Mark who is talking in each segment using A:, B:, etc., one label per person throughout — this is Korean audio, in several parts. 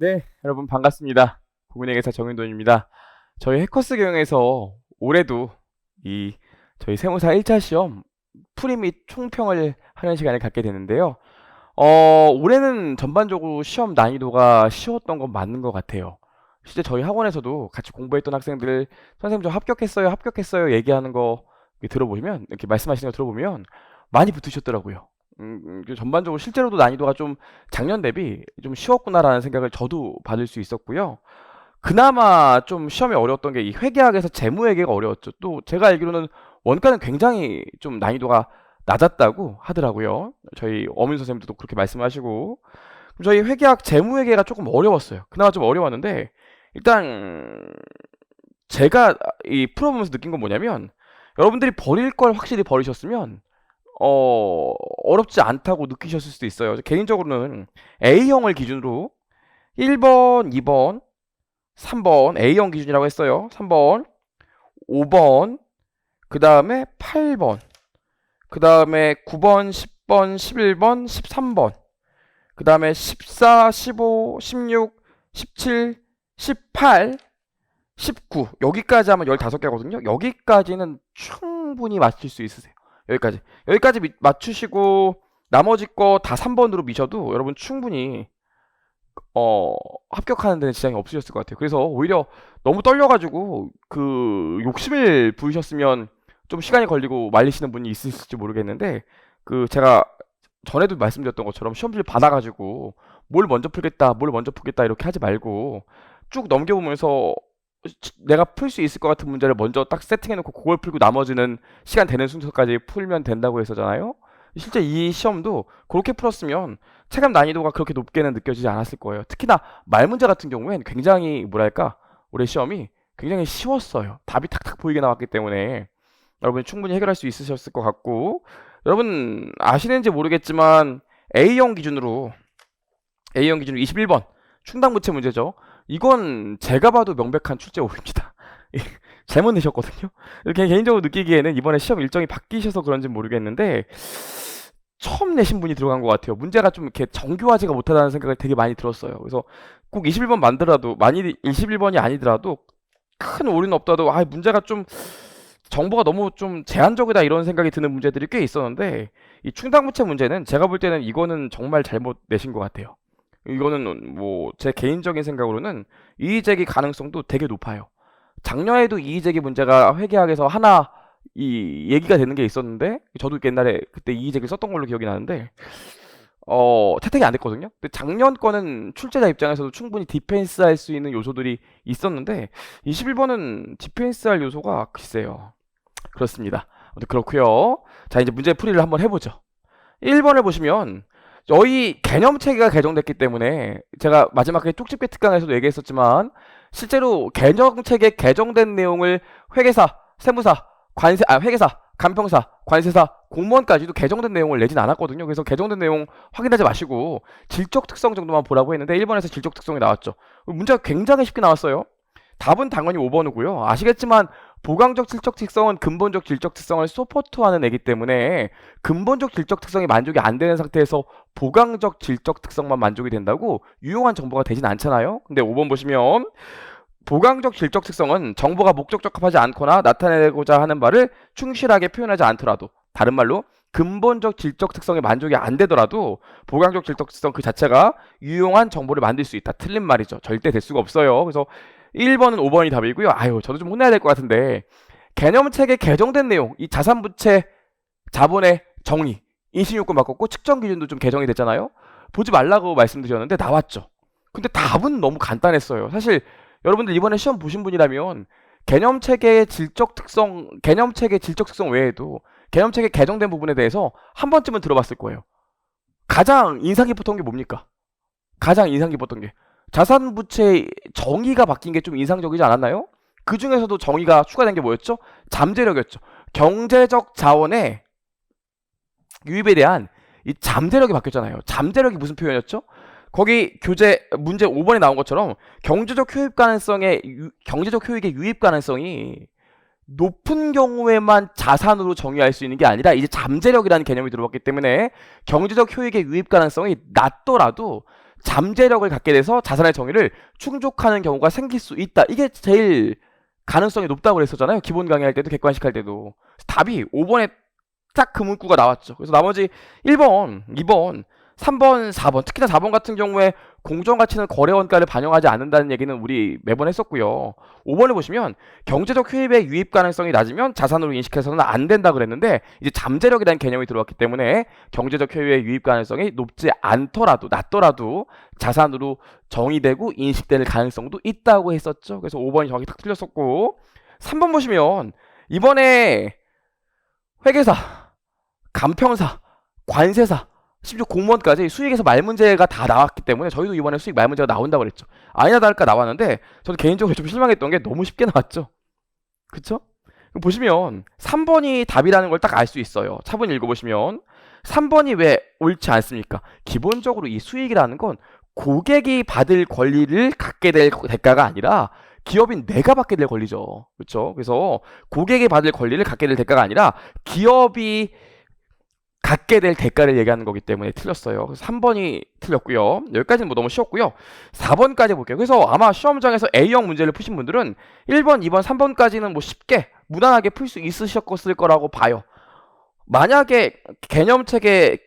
A: 네, 여러분 반갑습니다. 국민회계사 정윤돈입니다. 저희 해커스 경영에서 올해도 이 저희 세무사 1차 시험 풀이 및 총평을 하는 시간을 갖게 되는데요. 올해는 전반적으로 시험 난이도가 쉬웠던 건 맞는 것 같아요. 실제 저희 학원에서도 같이 공부했던 학생들 선생님 저 합격했어요 얘기하는 거 들어보시면 이렇게 말씀하시는 거 들어보면 많이 붙으셨더라고요. 전반적으로 실제로도 난이도가 좀 작년 대비 좀 쉬웠구나라는 생각을 저도 받을 수 있었고요. 그나마 좀 시험이 어려웠던 게 이 회계학에서 재무회계가 어려웠죠. 또 제가 알기로는 원가는 굉장히 좀 난이도가 낮았다고 하더라고요. 저희 어민 선생님도 그렇게 말씀하시고. 그럼 저희 회계학 재무회계가 조금 어려웠어요. 그나마 좀 어려웠는데 일단 제가 이 풀어보면서 느낀 건 뭐냐면 여러분들이 버릴 걸 확실히 버리셨으면 어렵지 않다고 느끼셨을 수도 있어요. 개인적으로는 A형을 기준으로 1번, 2번, 3번 A형 기준이라고 했어요. 3번, 5번, 그 다음에 8번, 그 다음에 9번, 10번, 11번, 13번, 그 다음에 14, 15, 16, 17, 18, 19 여기까지 하면 15개거든요. 여기까지는 충분히 맞출 수 있으세요. 여기까지 맞추시고 나머지 거 다 3번으로 미셔도 여러분 충분히 합격하는 데는 지장이 없으셨을 것 같아요. 그래서 오히려 너무 떨려가지고 그 욕심을 부리셨으면 좀 시간이 걸리고 말리시는 분이 있으실지 모르겠는데 그 제가 전에도 말씀드렸던 것처럼 시험지를 받아가지고 뭘 먼저 풀겠다 이렇게 하지 말고 쭉 넘겨보면서 내가 풀 수 있을 것 같은 문제를 먼저 딱 세팅해놓고 그걸 풀고 나머지는 시간 되는 순서까지 풀면 된다고 했었잖아요. 실제 이 시험도 그렇게 풀었으면 체감 난이도가 그렇게 높게는 느껴지지 않았을 거예요. 특히나 말 문제 같은 경우엔 굉장히 뭐랄까 올해 시험이 굉장히 쉬웠어요. 답이 탁탁 보이게 나왔기 때문에 여러분이 충분히 해결할 수 있으셨을 것 같고 여러분 아시는지 모르겠지만 A형 기준으로 21번 충당부채 문제죠. 이건 제가 봐도 명백한 출제 오류입니다. 잘못 내셨거든요. 이렇게 개인적으로 느끼기에는 이번에 시험 일정이 바뀌셔서 그런지 모르겠는데 처음 내신 분이 들어간 것 같아요. 문제가 좀 이렇게 정교하지가 못하다는 생각을 되게 많이 들었어요. 그래서 꼭 21번 만들어도 많이 21번이 아니더라도 큰 오류는 없더라도 문제가 좀 정보가 너무 좀 제한적이다 이런 생각이 드는 문제들이 꽤 있었는데 이 충당부채 문제는 제가 볼 때는 이거는 정말 잘못 내신 것 같아요. 이거는 뭐 제 개인적인 생각으로는 이의제기 가능성도 되게 높아요. 작년에도 이의제기 문제가 회계학에서 하나 이 얘기가 되는 게 있었는데 저도 옛날에 그때 이의제기를 썼던 걸로 기억이 나는데 채택이 안 됐거든요. 근데 작년 거는 출제자 입장에서도 충분히 디펜스 할 수 있는 요소들이 있었는데 21번은 디펜스 할 요소가 글쎄요. 그렇습니다. 아무튼 그렇고요. 자, 이제 문제 풀이를 한번 해보죠. 1번을 보시면 저희 개념 체계가 개정됐기 때문에 제가 마지막에 쪽집게 특강에서도 얘기했었지만 실제로 개념 체계 개정된 내용을 회계사, 세무사, 회계사, 간평사, 관세사, 공무원까지도 개정된 내용을 내진 않았거든요. 그래서 개정된 내용 확인하지 마시고 질적 특성 정도만 보라고 했는데 1번에서 질적 특성이 나왔죠. 문제가 굉장히 쉽게 나왔어요. 답은 당연히 5번이고요. 아시겠지만 보강적 질적 특성은 근본적 질적 특성을 서포트하는 애기 때문에 근본적 질적 특성이 만족이 안 되는 상태에서 보강적 질적 특성만 만족이 된다고 유용한 정보가 되진 않잖아요. 근데 5번 보시면 보강적 질적 특성은 정보가 목적 적합하지 않거나 나타내고자 하는 바를 충실하게 표현하지 않더라도 다른 말로 근본적 질적 특성에 만족이 안 되더라도 보강적 질적 특성 그 자체가 유용한 정보를 만들 수 있다. 틀린 말이죠. 절대 될 수가 없어요. 그래서 1번은 5번이 답이고요. 저도 좀 혼내야 될 것 같은데 개념책에 개정된 내용, 이 자산부채, 자본의 정의, 인신요건 바꿨고 측정 기준도 좀 개정이 됐잖아요. 보지 말라고 말씀드렸는데 나왔죠. 근데 답은 너무 간단했어요. 사실 여러분들 이번에 시험 보신 분이라면 개념책의 질적 특성 외에도 개념책에 개정된 부분에 대해서 한 번쯤은 들어봤을 거예요. 가장 인상 깊었던 게 뭡니까? 가장 인상 깊었던 게 자산부채 정의가 바뀐 게 좀 인상적이지 않았나요? 그 중에서도 정의가 추가된 게 뭐였죠? 잠재력이었죠. 경제적 자원의 유입에 대한 이 잠재력이 바뀌었잖아요. 잠재력이 무슨 표현이었죠? 거기 교재 문제 5번에 나온 것처럼 경제적 효익의 유입 가능성이 높은 경우에만 자산으로 정의할 수 있는 게 아니라 이제 잠재력이라는 개념이 들어왔기 때문에 경제적 효익의 유입 가능성이 낮더라도 잠재력을 갖게 돼서 자산의 정의를 충족하는 경우가 생길 수 있다. 이게 제일 가능성이 높다고 그랬었잖아요. 기본 강의할 때도 객관식 할 때도. 답이 5번에 딱 그 문구가 나왔죠. 그래서 나머지 1번, 2번, 3번, 4번, 특히나 4번 같은 경우에 공정가치는 거래원가를 반영하지 않는다는 얘기는 우리 매번 했었고요. 5번을 보시면 경제적 효입의 유입 가능성이 낮으면 자산으로 인식해서는 안 된다 그랬는데 이제 잠재력이라는 개념이 들어왔기 때문에 경제적 효입의 유입 가능성이 높지 않더라도 낮더라도 자산으로 정의되고 인식될 가능성도 있다고 했었죠. 그래서 5번이 정확히 딱 틀렸었고 3번 보시면 이번에 회계사, 간평사, 관세사 심지어 공무원까지 수익에서 말 문제가 다 나왔기 때문에 저희도 이번에 수익 말 문제가 나온다고 그랬죠. 아니나 다를까 나왔는데 저는 개인적으로 좀 실망했던 게 너무 쉽게 나왔죠. 그쵸? 보시면 3번이 답이라는 걸 딱 알 수 있어요. 차분히 읽어보시면 3번이 왜 옳지 않습니까? 기본적으로 이 수익이라는 건 고객이 받을 권리를 갖게 될 대가가 아니라 기업인 내가 받게 될 권리죠. 그렇죠? 그래서 고객이 받을 권리를 갖게 될 대가가 아니라 기업이 갖게 될 대가를 얘기하는 거기 때문에 틀렸어요. 그래서 3번이 틀렸고요. 여기까지는 뭐 너무 쉬웠고요. 4번까지 볼게요. 그래서 아마 시험장에서 A형 문제를 푸신 분들은 1번, 2번, 3번까지는 뭐 쉽게 무난하게 풀 수 있으셨을 거라고 봐요. 만약에 개념책에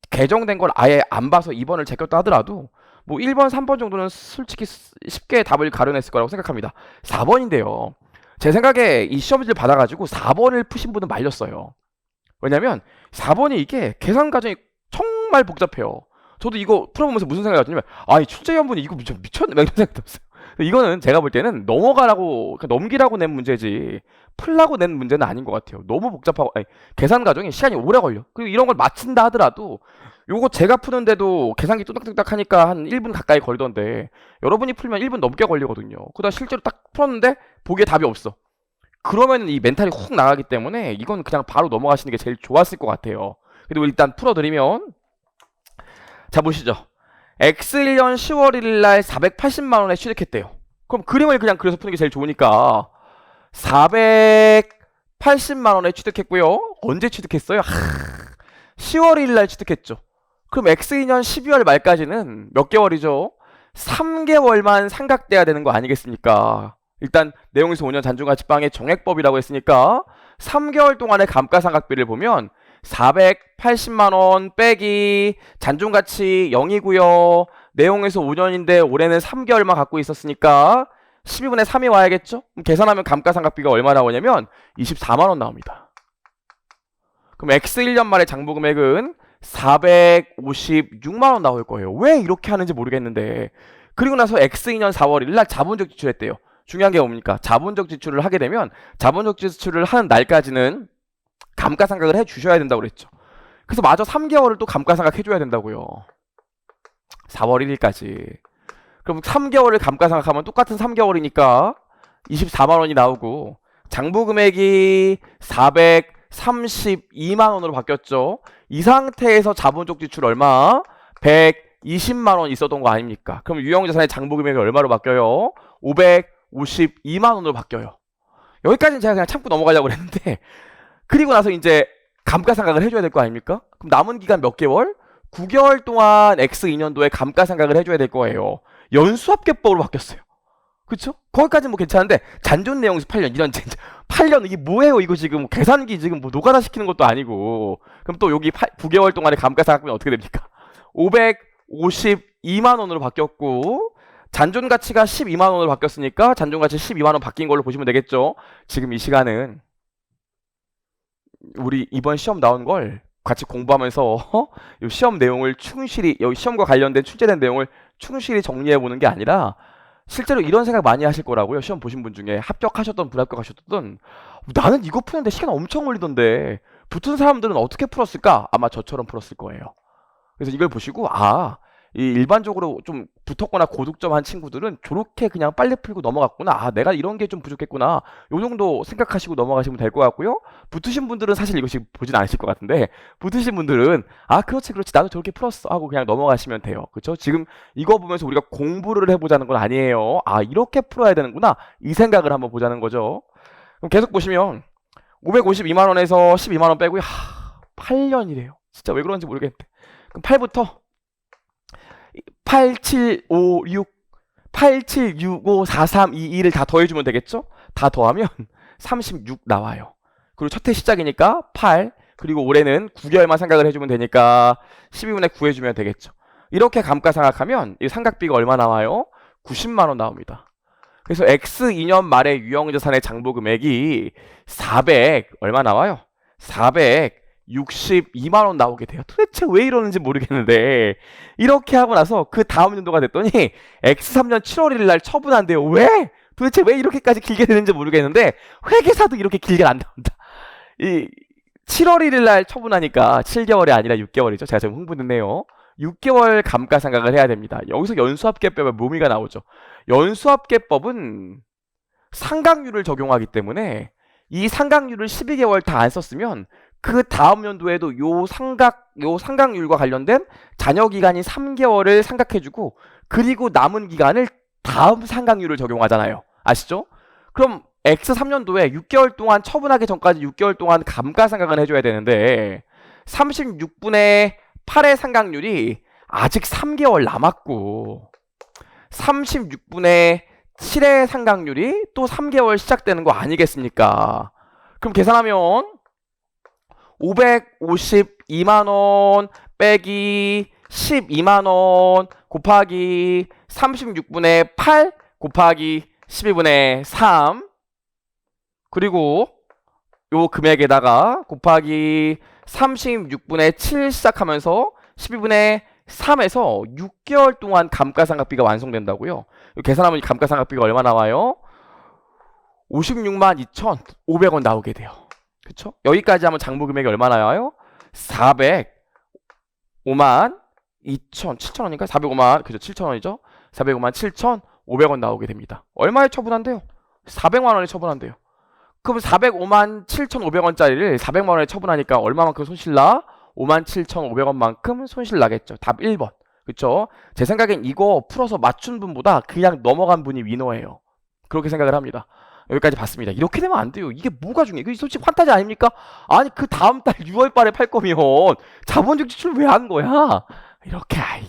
A: 개정된 걸 아예 안 봐서 2번을 제꼈다 하더라도 뭐 1번, 3번 정도는 솔직히 쉽게 답을 가려냈을 거라고 생각합니다. 4번인데요. 제 생각에 이 시험지를 받아가지고 4번을 푸신 분은 말렸어요. 왜냐면 4번이 이게 계산 과정이 정말 복잡해요. 저도 이거 풀어보면서 무슨 생각이 들었냐면 이 출제위원분이 이거 미쳤네 이런 생각이 들었어요. 이거는 제가 볼 때는 넘어가라고 넘기라고 낸 문제지 풀라고 낸 문제는 아닌 것 같아요. 너무 복잡하고 계산 과정이 시간이 오래 걸려. 그리고 이런 걸 맞춘다 하더라도 요거 제가 푸는데도 계산기 뚝딱뚝딱 하니까 한 1분 가까이 걸리던데 여러분이 풀면 1분 넘게 걸리거든요. 그러다 실제로 딱 풀었는데 보기에 답이 없어. 그러면 이 멘탈이 훅 나가기 때문에 이건 그냥 바로 넘어가시는 게 제일 좋았을 것 같아요. 그리고 일단 풀어드리면 자 보시죠. X1년 10월 1일 날 480만 원에 취득했대요. 그럼 그림을 그냥 그려서 푸는 게 제일 좋으니까 480만 원에 취득했고요. 언제 취득했어요? 10월 1일 날 취득했죠. 그럼 X2년 12월 말까지는 몇 개월이죠? 3개월만 상각돼야 되는 거 아니겠습니까? 일단 내용에서 5년 잔존가치방의 정액법이라고 했으니까 3개월 동안의 감가상각비를 보면 480만원 빼기 잔존가치 0이고요. 내용에서 5년인데 올해는 3개월만 갖고 있었으니까 12분의 3이 와야겠죠? 그럼 계산하면 감가상각비가 얼마 나오냐면 24만원 나옵니다. 그럼 X1년 말의 장부금액은 456만원 나올 거예요. 왜 이렇게 하는지 모르겠는데 그리고 나서 X2년 4월 1일 날 자본적 지출했대요. 중요한 게 뭡니까? 자본적 지출을 하게 되면 자본적 지출을 하는 날까지는 감가상각을 해주셔야 된다고 그랬죠. 그래서 마저 3개월을 또 감가상각 해줘야 된다고요. 4월 1일까지. 그럼 3개월을 감가상각하면 똑같은 3개월이니까 24만원이 나오고 장부금액이 432만원으로 바뀌었죠. 이 상태에서 자본적 지출 얼마? 120만원 있었던 거 아닙니까? 그럼 유형자산의 장부금액이 얼마로 바뀌어요? 552만원으로 바뀌어요. 여기까지는 제가 그냥 참고 넘어가려고 그랬는데 그리고 나서 이제 감가상각을 해줘야 될 거 아닙니까? 그럼 남은 기간 몇 개월? 9개월 동안 X2년도에 감가상각을 해줘야 될 거예요. 연수합계법으로 바뀌었어요. 그쵸? 거기까지는 뭐 괜찮은데 잔존 내용에서 8년 이런 8년 이게 뭐예요? 이거 지금 계산기 지금 뭐 노가다 시키는 것도 아니고 그럼 또 여기 9개월 동안의 감가상각비는 어떻게 됩니까? 552만원으로 바뀌었고 잔존가치가 12만원으로 바뀌었으니까 잔존가치 12만원 바뀐 걸로 보시면 되겠죠. 지금 이 시간은 우리 이번 시험 나온 걸 같이 공부하면서 이 시험 내용을 충실히 여기 시험과 관련된 출제된 내용을 충실히 정리해 보는 게 아니라 실제로 이런 생각 많이 하실 거라고요. 시험 보신 분 중에 합격하셨던 불합격하셨던 나는 이거 푸는데 시간 엄청 걸리던데 붙은 사람들은 어떻게 풀었을까? 아마 저처럼 풀었을 거예요. 그래서 이걸 보시고 이 일반적으로 좀 붙었거나 고득점 한 친구들은 저렇게 그냥 빨리 풀고 넘어갔구나. 내가 이런 게 좀 부족했구나. 요 정도 생각하시고 넘어가시면 될 것 같고요. 붙으신 분들은 사실 이것이 보진 않으실 것 같은데 붙으신 분들은 그렇지 나도 저렇게 풀었어 하고 그냥 넘어가시면 돼요. 그렇죠? 지금 이거 보면서 우리가 공부를 해보자는 건 아니에요. 이렇게 풀어야 되는구나. 이 생각을 한번 보자는 거죠. 그럼 계속 보시면 552만원에서 12만원 빼고요. 8년이래요. 진짜 왜 그런지 모르겠는데. 그럼 8부터 8756 8765 4322를 다 더해주면 되겠죠? 다 더하면 36 나와요. 그리고 첫 해 시작이니까 8, 그리고 올해는 9개월만 생각을 해주면 되니까 12분의 9 해주면 되겠죠. 이렇게 감가상각하면 이 상각비가 얼마 나와요? 90만원 나옵니다. 그래서 X 2년 말에 유형자산의 장부 금액이 400 얼마 나와요? 462만원 나오게 돼요. 도대체 왜 이러는지 모르겠는데 이렇게 하고 나서 그 다음 연도가 됐더니 X 3년 7월 1일 날 처분한대요. 왜? 도대체 왜 이렇게까지 길게 되는지 모르겠는데 회계사도 이렇게 길게 안 나온다. 이 7월 1일 날 처분하니까 7개월이 아니라 6개월이죠. 제가 지금 흥분했네요. 6개월 감가상각을 해야 됩니다. 여기서 연수합계법의 묘미가 나오죠. 연수합계법은 상각률을 적용하기 때문에 이 상각률을 12개월 다 안 썼으면 그 다음 연도에도 요 상각률과 관련된 잔여 기간이 3개월을 상각해주고 그리고 남은 기간을 다음 상각률을 적용하잖아요. 아시죠? 그럼 X 3년도에 6개월 동안 처분하기 전까지 6개월 동안 감가상각을 해줘야 되는데 36분의 8의 상각률이 아직 3개월 남았고 36분의 7의 상각률이 또 3개월 시작되는 거 아니겠습니까? 그럼 계산하면 552만원 빼기 12만원 곱하기 36분의 8 곱하기 12분의 3 그리고 요 금액에다가 곱하기 36분의 7 시작하면서 12분의 3에서 6개월 동안 감가상각비가 완성된다고요. 계산하면 감가상각비가 얼마 나와요? 56만 2,500원 나오게 돼요. 그쵸? 여기까지 하면 장부 금액이 얼마 나와요? 405만 2천, 7천원인가? 405만, 그죠? 7천원이죠? 405만 7,500원 나오게 됩니다. 얼마에 처분한대요? 400만원에 처분한대요. 그럼 405만 7,500원짜리를 400만원에 처분하니까 얼마만큼 손실나? 57,500원만큼 손실나겠죠. 답 1번. 그쵸? 제 생각엔 이거 풀어서 맞춘 분보다 그냥 넘어간 분이 위너예요. 그렇게 생각을 합니다. 여기까지 봤습니다. 이렇게 되면 안 돼요. 이게 뭐가 중요해? 이거 솔직히 환타지 아닙니까? 아니 그 다음 달 6월 달에 팔 거면 자본주의 지출 왜 한 거야?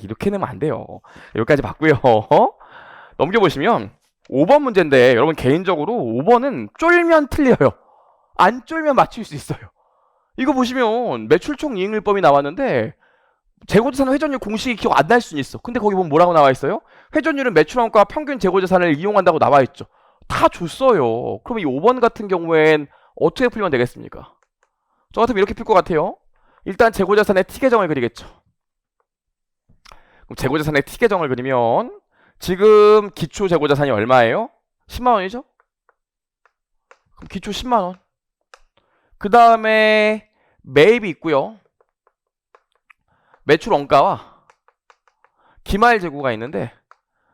A: 이렇게 되면 안 돼요. 여기까지 봤고요. 넘겨보시면 5번 문제인데 여러분 개인적으로 5번은 쫄면 틀려요. 안 쫄면 맞출 수 있어요. 이거 보시면 매출총 이익률법이 나왔는데 재고자산 회전율 공식이 기억 안 날 수는 있어. 근데 거기 보면 뭐라고 나와 있어요? 회전율은 매출원가 평균 재고자산을 이용한다고 나와 있죠. 다 줬어요. 그럼 이 5번 같은 경우엔 어떻게 풀면 되겠습니까? 저 같으면 이렇게 풀 것 같아요. 일단 재고자산의 T계정을 그리겠죠. 그럼 재고자산의 T계정을 그리면 지금 기초 재고자산이 얼마예요? 10만원이죠? 그럼 기초 10만원. 그 다음에 매입이 있고요. 매출 원가와 기말 재고가 있는데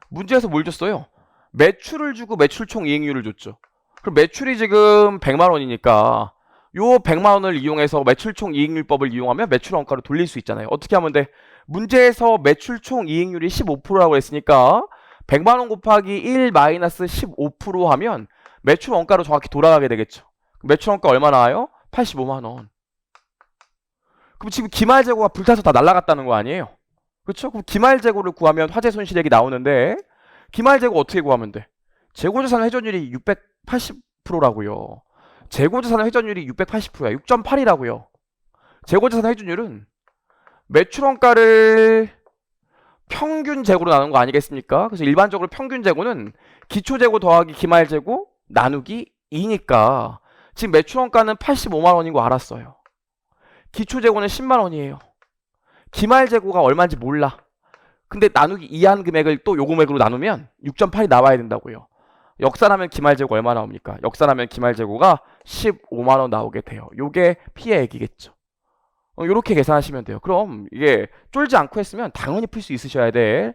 A: 문제에서 뭘 줬어요? 매출을 주고 매출총 이익률을 줬죠. 그럼 매출이 지금 100만원이니까 요 100만원을 이용해서 매출총 이익률법을 이용하면 매출 원가로 돌릴 수 있잖아요. 어떻게 하면 돼? 문제에서 매출총 이익률이 15%라고 했으니까 100만원 곱하기 1 마이너스 15% 하면 매출 원가로 정확히 돌아가게 되겠죠. 매출 원가 얼마 나와요? 85만원. 그럼 지금 기말 재고가 불타서 다 날아갔다는 거 아니에요? 그렇죠? 그럼 기말 재고를 구하면 화재 손실액이 나오는데 기말 재고 어떻게 구하면 돼? 재고자산 회전율이 680%라고요. 재고자산 회전율이 680%야. 6.8이라고요. 재고자산 회전율은 매출원가를 평균 재고로 나눈 거 아니겠습니까? 그래서 일반적으로 평균 재고는 기초 재고 더하기 기말 재고 나누기 2니까 지금 매출원가는 85만원인 거 알았어요. 기초 재고는 10만원이에요. 기말 재고가 얼마인지 몰라. 근데 나누기 2한 금액을 또 요 금액으로 나누면 6.8이 나와야 된다고요. 역산하면 기말 재고 얼마 나옵니까? 역산하면 기말 재고가 15만원 나오게 돼요. 요게 피해액이겠죠. 요렇게 계산하시면 돼요. 그럼 이게 쫄지 않고 했으면 당연히 풀 수 있으셔야 돼.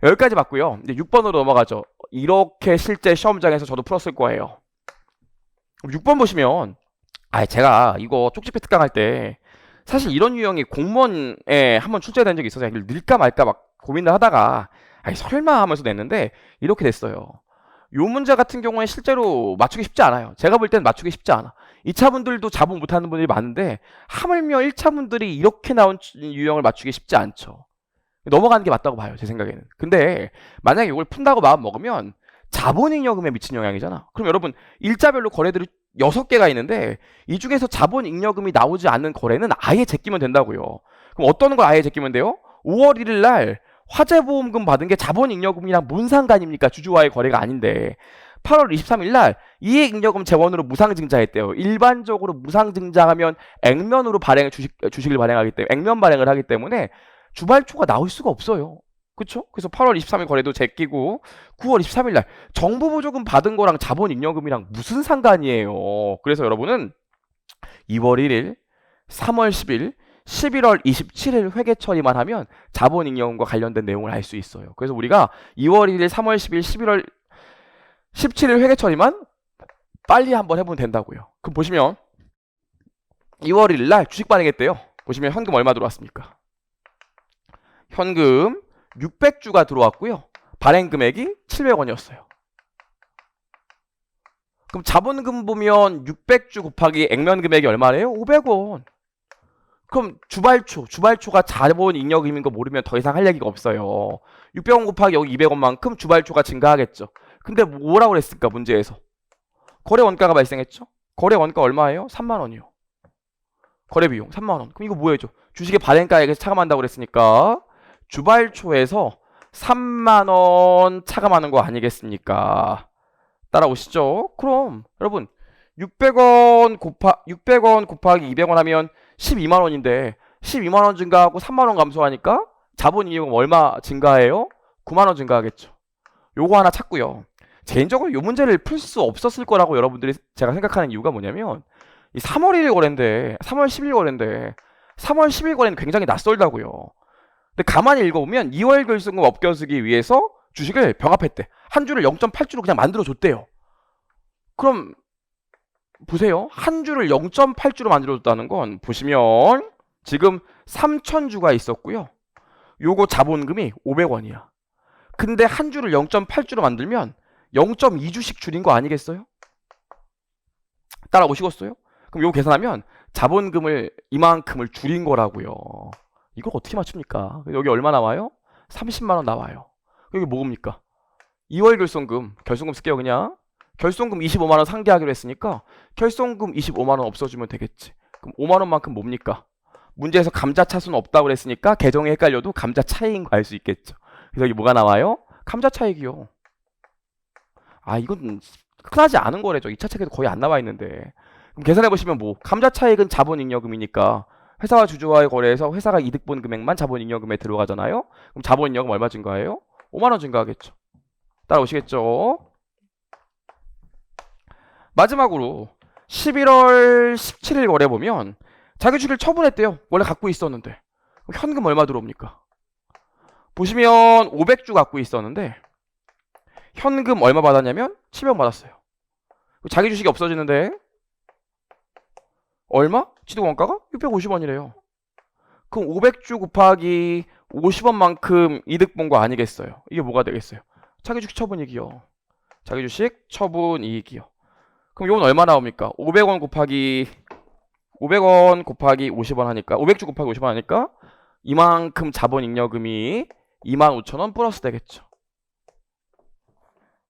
A: 여기까지 봤고요. 이제 6번으로 넘어가죠. 이렇게 실제 시험장에서 저도 풀었을 거예요. 6번 보시면 제가 이거 쪽집게 특강 할 때 사실 이런 유형이 공무원에 한번 출제된 적이 있어서 이걸 넣을까 말까 막 고민을 하다가 설마 하면서 냈는데 이렇게 됐어요. 요 문제 같은 경우에 실제로 맞추기 쉽지 않아요. 제가 볼 때는 맞추기 쉽지 않아. 2차분들도 자본 못하는 분들이 많은데 하물며 1차분들이 이렇게 나온 유형을 맞추기 쉽지 않죠. 넘어가는 게 맞다고 봐요, 제 생각에는. 근데 만약에 이걸 푼다고 마음 먹으면 자본잉여금에 미친 영향이잖아. 그럼 여러분 일자별로 거래들이 6개가 있는데 이 중에서 자본잉여금이 나오지 않는 거래는 아예 제끼면 된다고요. 그럼 어떤 걸 아예 제끼면 돼요? 5월 1일 날 화재보험금 받은 게 자본잉여금이랑 뭔 상관입니까? 주주와의 거래가 아닌데. 8월 23일 날 이해잉여금 재원으로 무상증자했대요. 일반적으로 무상증자하면 액면으로 주식을 발행하기 때문에 액면 발행을 하기 때문에 주발초가 나올 수가 없어요. 그쵸? 그래서 8월 23일 거래도 제끼고 9월 23일 날 정부 보조금 받은 거랑 자본잉여금이랑 무슨 상관이에요. 그래서 여러분은 2월 1일, 3월 10일, 11월 27일 회계 처리만 하면 자본잉여금과 관련된 내용을 알 수 있어요. 그래서 우리가 2월 1일, 3월 10일, 11월 17일 회계 처리만 빨리 한번 해보면 된다고요. 그럼 보시면 2월 1일 날 주식 발행했대요. 보시면 현금 얼마 들어왔습니까? 현금 600주가 들어왔고요. 발행 금액이 700원이었어요. 그럼 자본금 보면 600주 곱하기 액면 금액이 얼마래요? 500원. 그럼 주발초가 자본잉여금인 거 모르면 더 이상 할 얘기가 없어요. 600원 곱하기 여기 200원만큼 주발초가 증가하겠죠. 근데 뭐라고 그랬을까 문제에서? 거래 원가가 발생했죠. 거래 원가 얼마예요? 3만 원이요. 거래 비용 3만 원. 그럼 이거 뭐예요? 주식의 발행가액에서 차감한다고 그랬으니까 주발초에서 3만 원 차감하는 거 아니겠습니까? 따라오시죠? 그럼 여러분 600원 곱하기 200원 하면 12만 원인데 12만 원 증가하고 3만 원 감소하니까 자본이익은 얼마 증가해요? 9만 원 증가하겠죠. 요거 하나 찾고요. 개인적으로 요 문제를 풀 수 없었을 거라고 여러분들이 제가 생각하는 이유가 뭐냐면 이 3월 1일 거래인데 3월 10일 거래인데 3월 10일 거래는 굉장히 낯설다고요. 근데 가만히 읽어보면 2월 결승금 업겨쓰기 위해서 주식을 병합했대. 한 주를 0.8주로 그냥 만들어줬대요. 그럼 보세요. 한 주를 0.8주로 만들어줬다는 건 보시면 지금 3,000주가 있었고요. 요거 자본금이 500원이야. 근데 한 주를 0.8주로 만들면 0.2주씩 줄인 거 아니겠어요? 따라오시겠어요? 그럼 요거 계산하면 자본금을 이만큼을 줄인 거라고요. 이걸 어떻게 맞춥니까? 여기 얼마 나와요? 30만 원 나와요. 여기 뭐입니까? 2월 결손금 쓸게요 그냥. 결손금 25만 원 상기하기로 했으니까 결손금 25만 원 없어주면 되겠지. 그럼 5만 원만큼 뭡니까? 문제에서 감자 차수는 없다고 그랬으니까 계정이 헷갈려도 감자 차익인 거 알 수 있겠죠. 그래서 여기 뭐가 나와요? 감자 차익이요. 아 이건 흔하지 않은 거래죠. 2차 책에도 거의 안 나와 있는데. 그럼 계산해보시면 뭐 감자 차익은 자본잉여금이니까 회사와 주주와의 거래에서 회사가 이득 본 금액만 자본잉여금에 들어가잖아요. 그럼 자본잉여금 얼마 증가해요? 5만 원 증가하겠죠. 따라오시겠죠? 마지막으로 11월 17일 거래 보면 자기 주식을 처분했대요. 원래 갖고 있었는데. 그럼 현금 얼마 들어옵니까? 보시면 500주 갖고 있었는데 현금 얼마 받았냐면 700원 받았어요. 자기 주식이 없어지는데 얼마? 지도원가가 650원이래요. 그럼 500주 곱하기 50원만큼 이득 본 거 아니겠어요? 이게 뭐가 되겠어요? 자기 주식 처분이익이요. 자기 주식 처분이익이요. 그럼 요건 얼마 나옵니까? 500원 곱하기 50원 하니까 500주 곱하기 50원 하니까 이만큼 자본잉여금이 25,000원 플러스 되겠죠.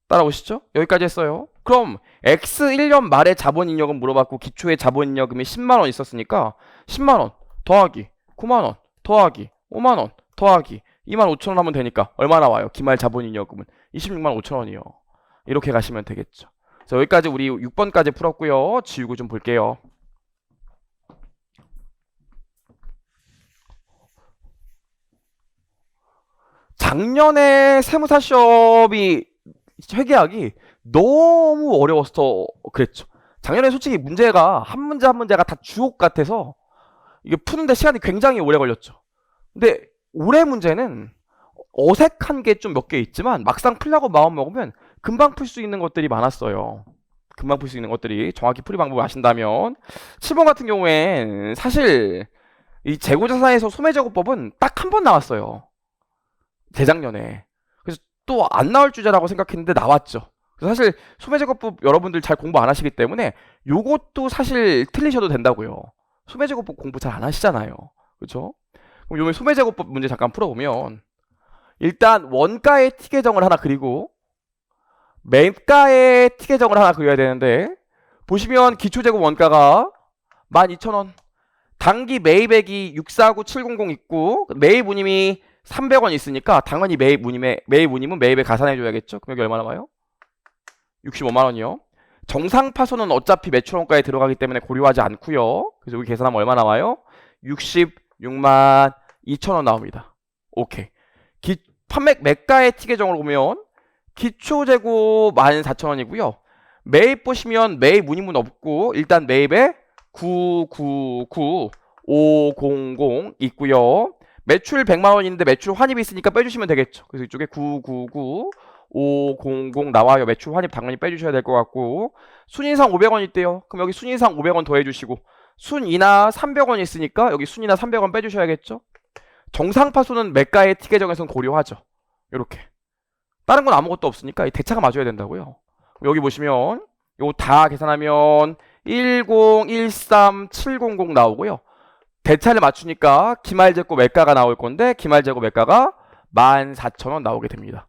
A: 따라오시죠? 여기까지 했어요. 그럼 X 1년 말에 자본잉여금 물어봤고 기초에 자본잉여금이 10만원 있었으니까 10만원 더하기 9만원 더하기 5만원 더하기 25,000원 하면 되니까 얼마 나와요? 기말 자본잉여금은 26만 5천원이요. 이렇게 가시면 되겠죠. 자, 여기까지 우리 6번까지 풀었고요. 지우고 좀 볼게요. 작년에 세무사 시험이 회계하기 너무 어려워서 그랬죠. 작년에 솔직히 문제가 한 문제 한 문제가 다 주옥 같아서 이게 푸는데 시간이 굉장히 오래 걸렸죠. 근데 올해 문제는 어색한 게 좀 몇 개 있지만 막상 풀려고 마음 먹으면 금방 풀 수 있는 것들이 많았어요. 금방 풀 수 있는 것들이 정확히 풀이 방법을 아신다면 7번 같은 경우엔 사실 이 재고자산에서 소매제고법은 딱 한 번 나왔어요. 재작년에. 그래서 또 안 나올 주제라고 생각했는데 나왔죠. 그래서 사실 소매제고법 여러분들 잘 공부 안 하시기 때문에 요것도 사실 틀리셔도 된다고요. 소매제고법 공부 잘 안 하시잖아요. 그렇죠? 그럼 요번 소매제곱법 문제 잠깐 풀어보면 일단 원가의 t 계정을 하나 그리고 매가의 t 계정을 하나 그려야 되는데 보시면 기초제곱 원가가 12,000원, 당기 매입액이 649700 있고 매입 운임이 300원 있으니까 당연히 매입 운임은 매입에 가산해줘야겠죠. 그럼 여기 얼마 남아요? 65만원이요. 정상 파손은 어차피 매출원가에 들어가기 때문에 고려하지 않고요. 그래서 여기 계산하면 얼마 나와요? 66만 2천원 나옵니다. 오케이. 판매 매가의 t 계정으로 보면 기초재고 14,000원이고요. 매입 보시면 매입 운임은 없고 일단 매입에 999500 있고요. 매출 100만원인데 매출 환입이 있으니까 빼주시면 되겠죠. 그래서 이쪽에 999500 나와요. 매출 환입 당연히 빼주셔야 될 것 같고 순인상 500원 있대요. 그럼 여기 순인상 500원 더해주시고 순이나 300원 있으니까 여기 순이나 300원 빼주셔야겠죠. 정상파손은 매가의 t 계정에서는 고려하죠. 이렇게 다른 건 아무것도 없으니까 이 대차가 맞아야 된다고요. 여기 보시면 요거 다 계산하면 1013700 나오고요. 대차를 맞추니까 기말재고 매가가 나올 건데 기말재고 매가가 14,000원 나오게 됩니다.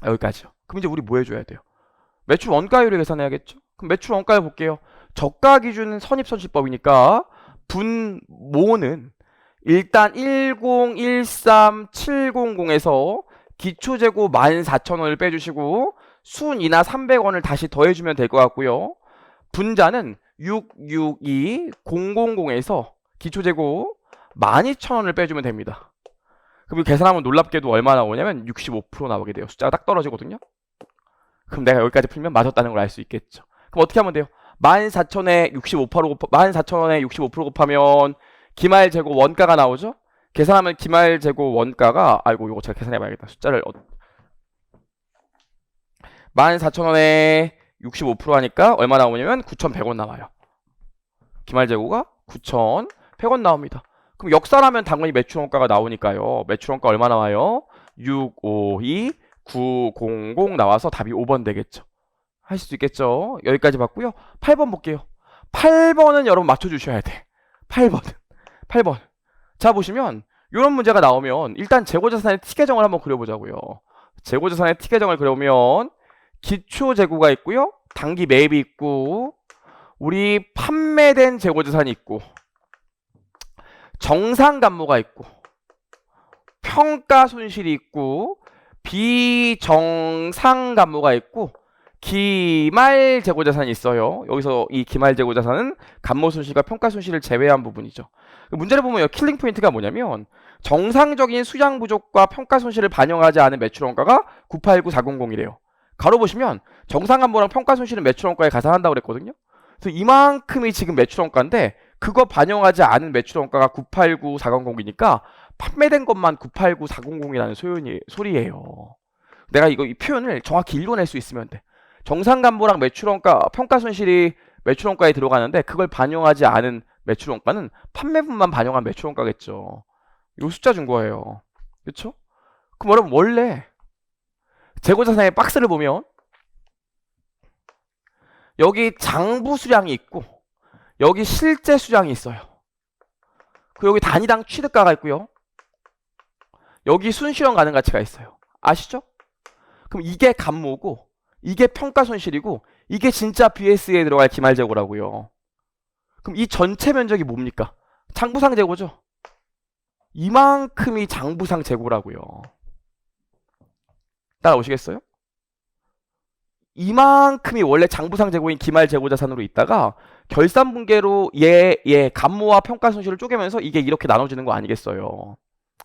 A: 여기까지요. 그럼 이제 우리 뭐 해줘야 돼요? 매출 원가율을 계산해야겠죠? 그럼 매출 원가율 볼게요. 저가 기준 선입선출법이니까 분모는 일단 1013700에서 기초재고 14,000원을 빼주시고 순이나 300원을 다시 더해주면 될 것 같고요. 분자는 662000에서 기초재고 12,000원을 빼주면 됩니다. 그럼 계산하면 놀랍게도 얼마 나오냐면 65% 나오게 돼요. 숫자가 딱 떨어지거든요. 그럼 내가 여기까지 풀면 맞았다는 걸 알 수 있겠죠. 그럼 어떻게 하면 돼요? 14,000원에 65% 곱하면 기말재고 원가가 나오죠? 계산하면 기말재고 원가가 아이고 이거 제가 계산해봐야겠다. 숫자를 14,000원에 65% 하니까 얼마 나오냐면 9,100원 나와요. 기말재고가 9,100원 나옵니다. 그럼 역산하면 당연히 매출원가가 나오니까요. 매출원가 얼마 나와요? 652900 나와서 답이 5번 되겠죠. 하실 수 있겠죠? 여기까지 봤고요. 8번 볼게요. 8번은 여러분 맞춰주셔야 돼. 8번. 자 보시면 이런 문제가 나오면 일단 재고자산의 t 계정을 한번 그려보자고요. 재고자산의 t 계정을 그려보면 기초재고가 있고요. 당기 매입이 있고 우리 판매된 재고자산이 있고 정상감모가 있고 평가손실이 있고 비정상감모가 있고 기말재고자산이 있어요. 여기서 이 기말재고자산은 감모손실과 평가손실을 제외한 부분이죠. 문제를 보면 킬링 포인트가 뭐냐면 정상적인 수량 부족과 평가손실을 반영하지 않은 매출원가가 989400이래요. 가로 보시면 정상감모랑 평가손실은 매출원가에 가산한다고 그랬거든요. 그래서 이만큼이 지금 매출원가인데 그거 반영하지 않은 매출원가가 989400이니까 판매된 것만 989400이라는 소리예요. 내가 이 표현을 정확히 읽어낼 수 있으면 돼. 정상감모랑 매출원가, 평가손실이 매출원가에 들어가는데 그걸 반영하지 않은 매출원가는 판매분만 반영한 매출원가겠죠. 이 숫자 준 거예요. 그렇죠? 그럼 여러분 원래 재고자산의 박스를 보면 여기 장부 수량이 있고 여기 실제 수량이 있어요. 그리고 여기 단위당 취득가가 있고요. 여기 순실현 가능 가치가 있어요. 아시죠? 그럼 이게 감모고 이게 평가손실이고 이게 진짜 BS에 들어갈 기말재고라고요. 그럼 이 전체 면적이 뭡니까? 장부상 재고죠. 이만큼이 장부상 재고라고요. 따라오시겠어요? 이만큼이 원래 장부상 재고인 기말재고자산으로 있다가 결산분계로 감모와 평가손실을 쪼개면서 이게 이렇게 나눠지는 거 아니겠어요?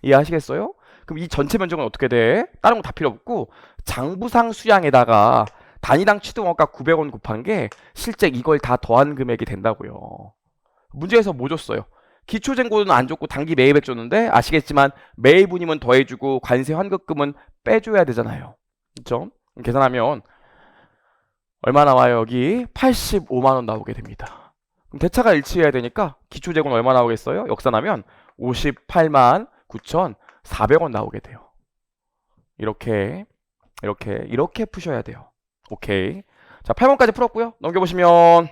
A: 이해하시겠어요? 그럼 이 전체 면적은 어떻게 돼? 다른 거 다 필요 없고 장부상 수량에다가 단위당 취득원가 900원 곱한 게 실제 이걸 다 더한 금액이 된다고요. 문제에서 뭐 줬어요? 기초재고는 안 줬고 당기 매입액 줬는데 아시겠지만 매입운임은 더해주고 관세 환급금은 빼줘야 되잖아요. 그렇죠? 계산하면 얼마 나와요? 여기 85만원 나오게 됩니다. 그럼 대차가 일치해야 되니까 기초재고는 얼마 나오겠어요? 역산하면 58만 9,400원 나오게 돼요. 이렇게 푸셔야 돼요. 오케이. 자, 8번까지 풀었고요. 넘겨보시면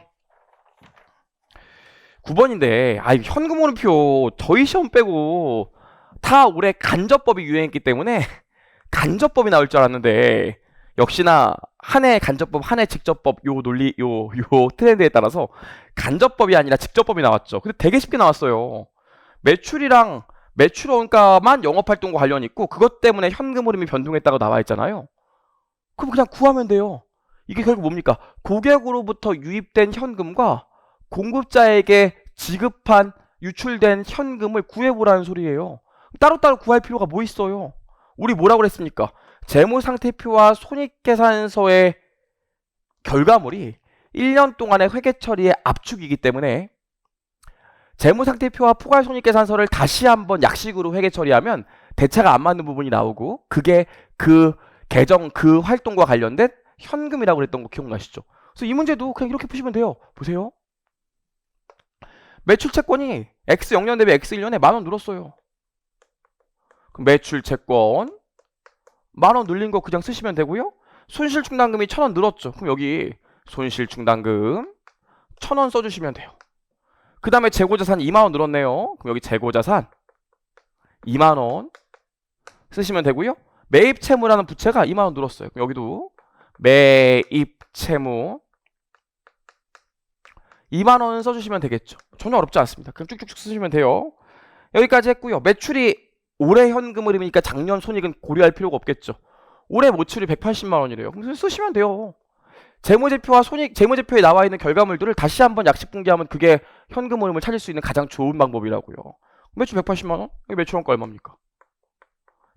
A: 9번인데 현금 오름표 저희 시험 빼고 다 올해 간접법이 유행했기 때문에 간접법이 나올 줄 알았는데 역시나 한 해 간접법, 한 해 직접법 요 논리 요 트렌드에 따라서 간접법이 아니라 직접법이 나왔죠. 근데 되게 쉽게 나왔어요. 매출이랑 매출 원가만 영업활동과 관련 있고 그것 때문에 현금 흐름이 변동했다고 나와 있잖아요. 그럼 그냥 구하면 돼요. 이게 결국 뭡니까? 고객으로부터 유입된 현금과 공급자에게 지급한 유출된 현금을 구해보라는 소리예요. 따로따로 구할 필요가 뭐 있어요? 우리 뭐라고 그랬습니까? 재무상태표와 손익계산서의 결과물이 1년 동안의 회계처리의 압축이기 때문에 재무상태표와 포괄손익계산서를 다시 한번 약식으로 회계처리하면 대차가 안 맞는 부분이 나오고 그게 그 계정 그 활동과 관련된 현금이라고 그랬던 거 기억나시죠? 그래서 이 문제도 그냥 이렇게 푸시면 돼요. 보세요. 매출채권이 X0년 대비 X1년에 10,000원 늘었어요. 그럼 매출채권 10,000원 늘린 거 그냥 쓰시면 되고요. 손실충당금이 1,000원 늘었죠. 그럼 여기 손실충당금 1,000원 써주시면 돼요. 그 다음에 재고자산 20,000원 늘었네요. 그럼 여기 재고자산 20,000원 쓰시면 되고요. 매입채무라는 부채가 20,000원 늘었어요. 그럼 여기도 매입채무 20,000원 써주시면 되겠죠. 전혀 어렵지 않습니다. 그럼 쭉쭉쭉 쓰시면 돼요. 여기까지 했고요. 매출이 올해 현금 흐름이니까 작년 손익은 고려할 필요가 없겠죠. 올해 매출이 180만원이래요. 그럼 쓰시면 돼요. 재무제표와 재무제표에 나와 있는 결과물들을 다시 한번 약식 분기하면 그게 현금 흐름을 찾을 수 있는 가장 좋은 방법이라고요. 매출 180만원? 여기 매출원가 얼마입니까?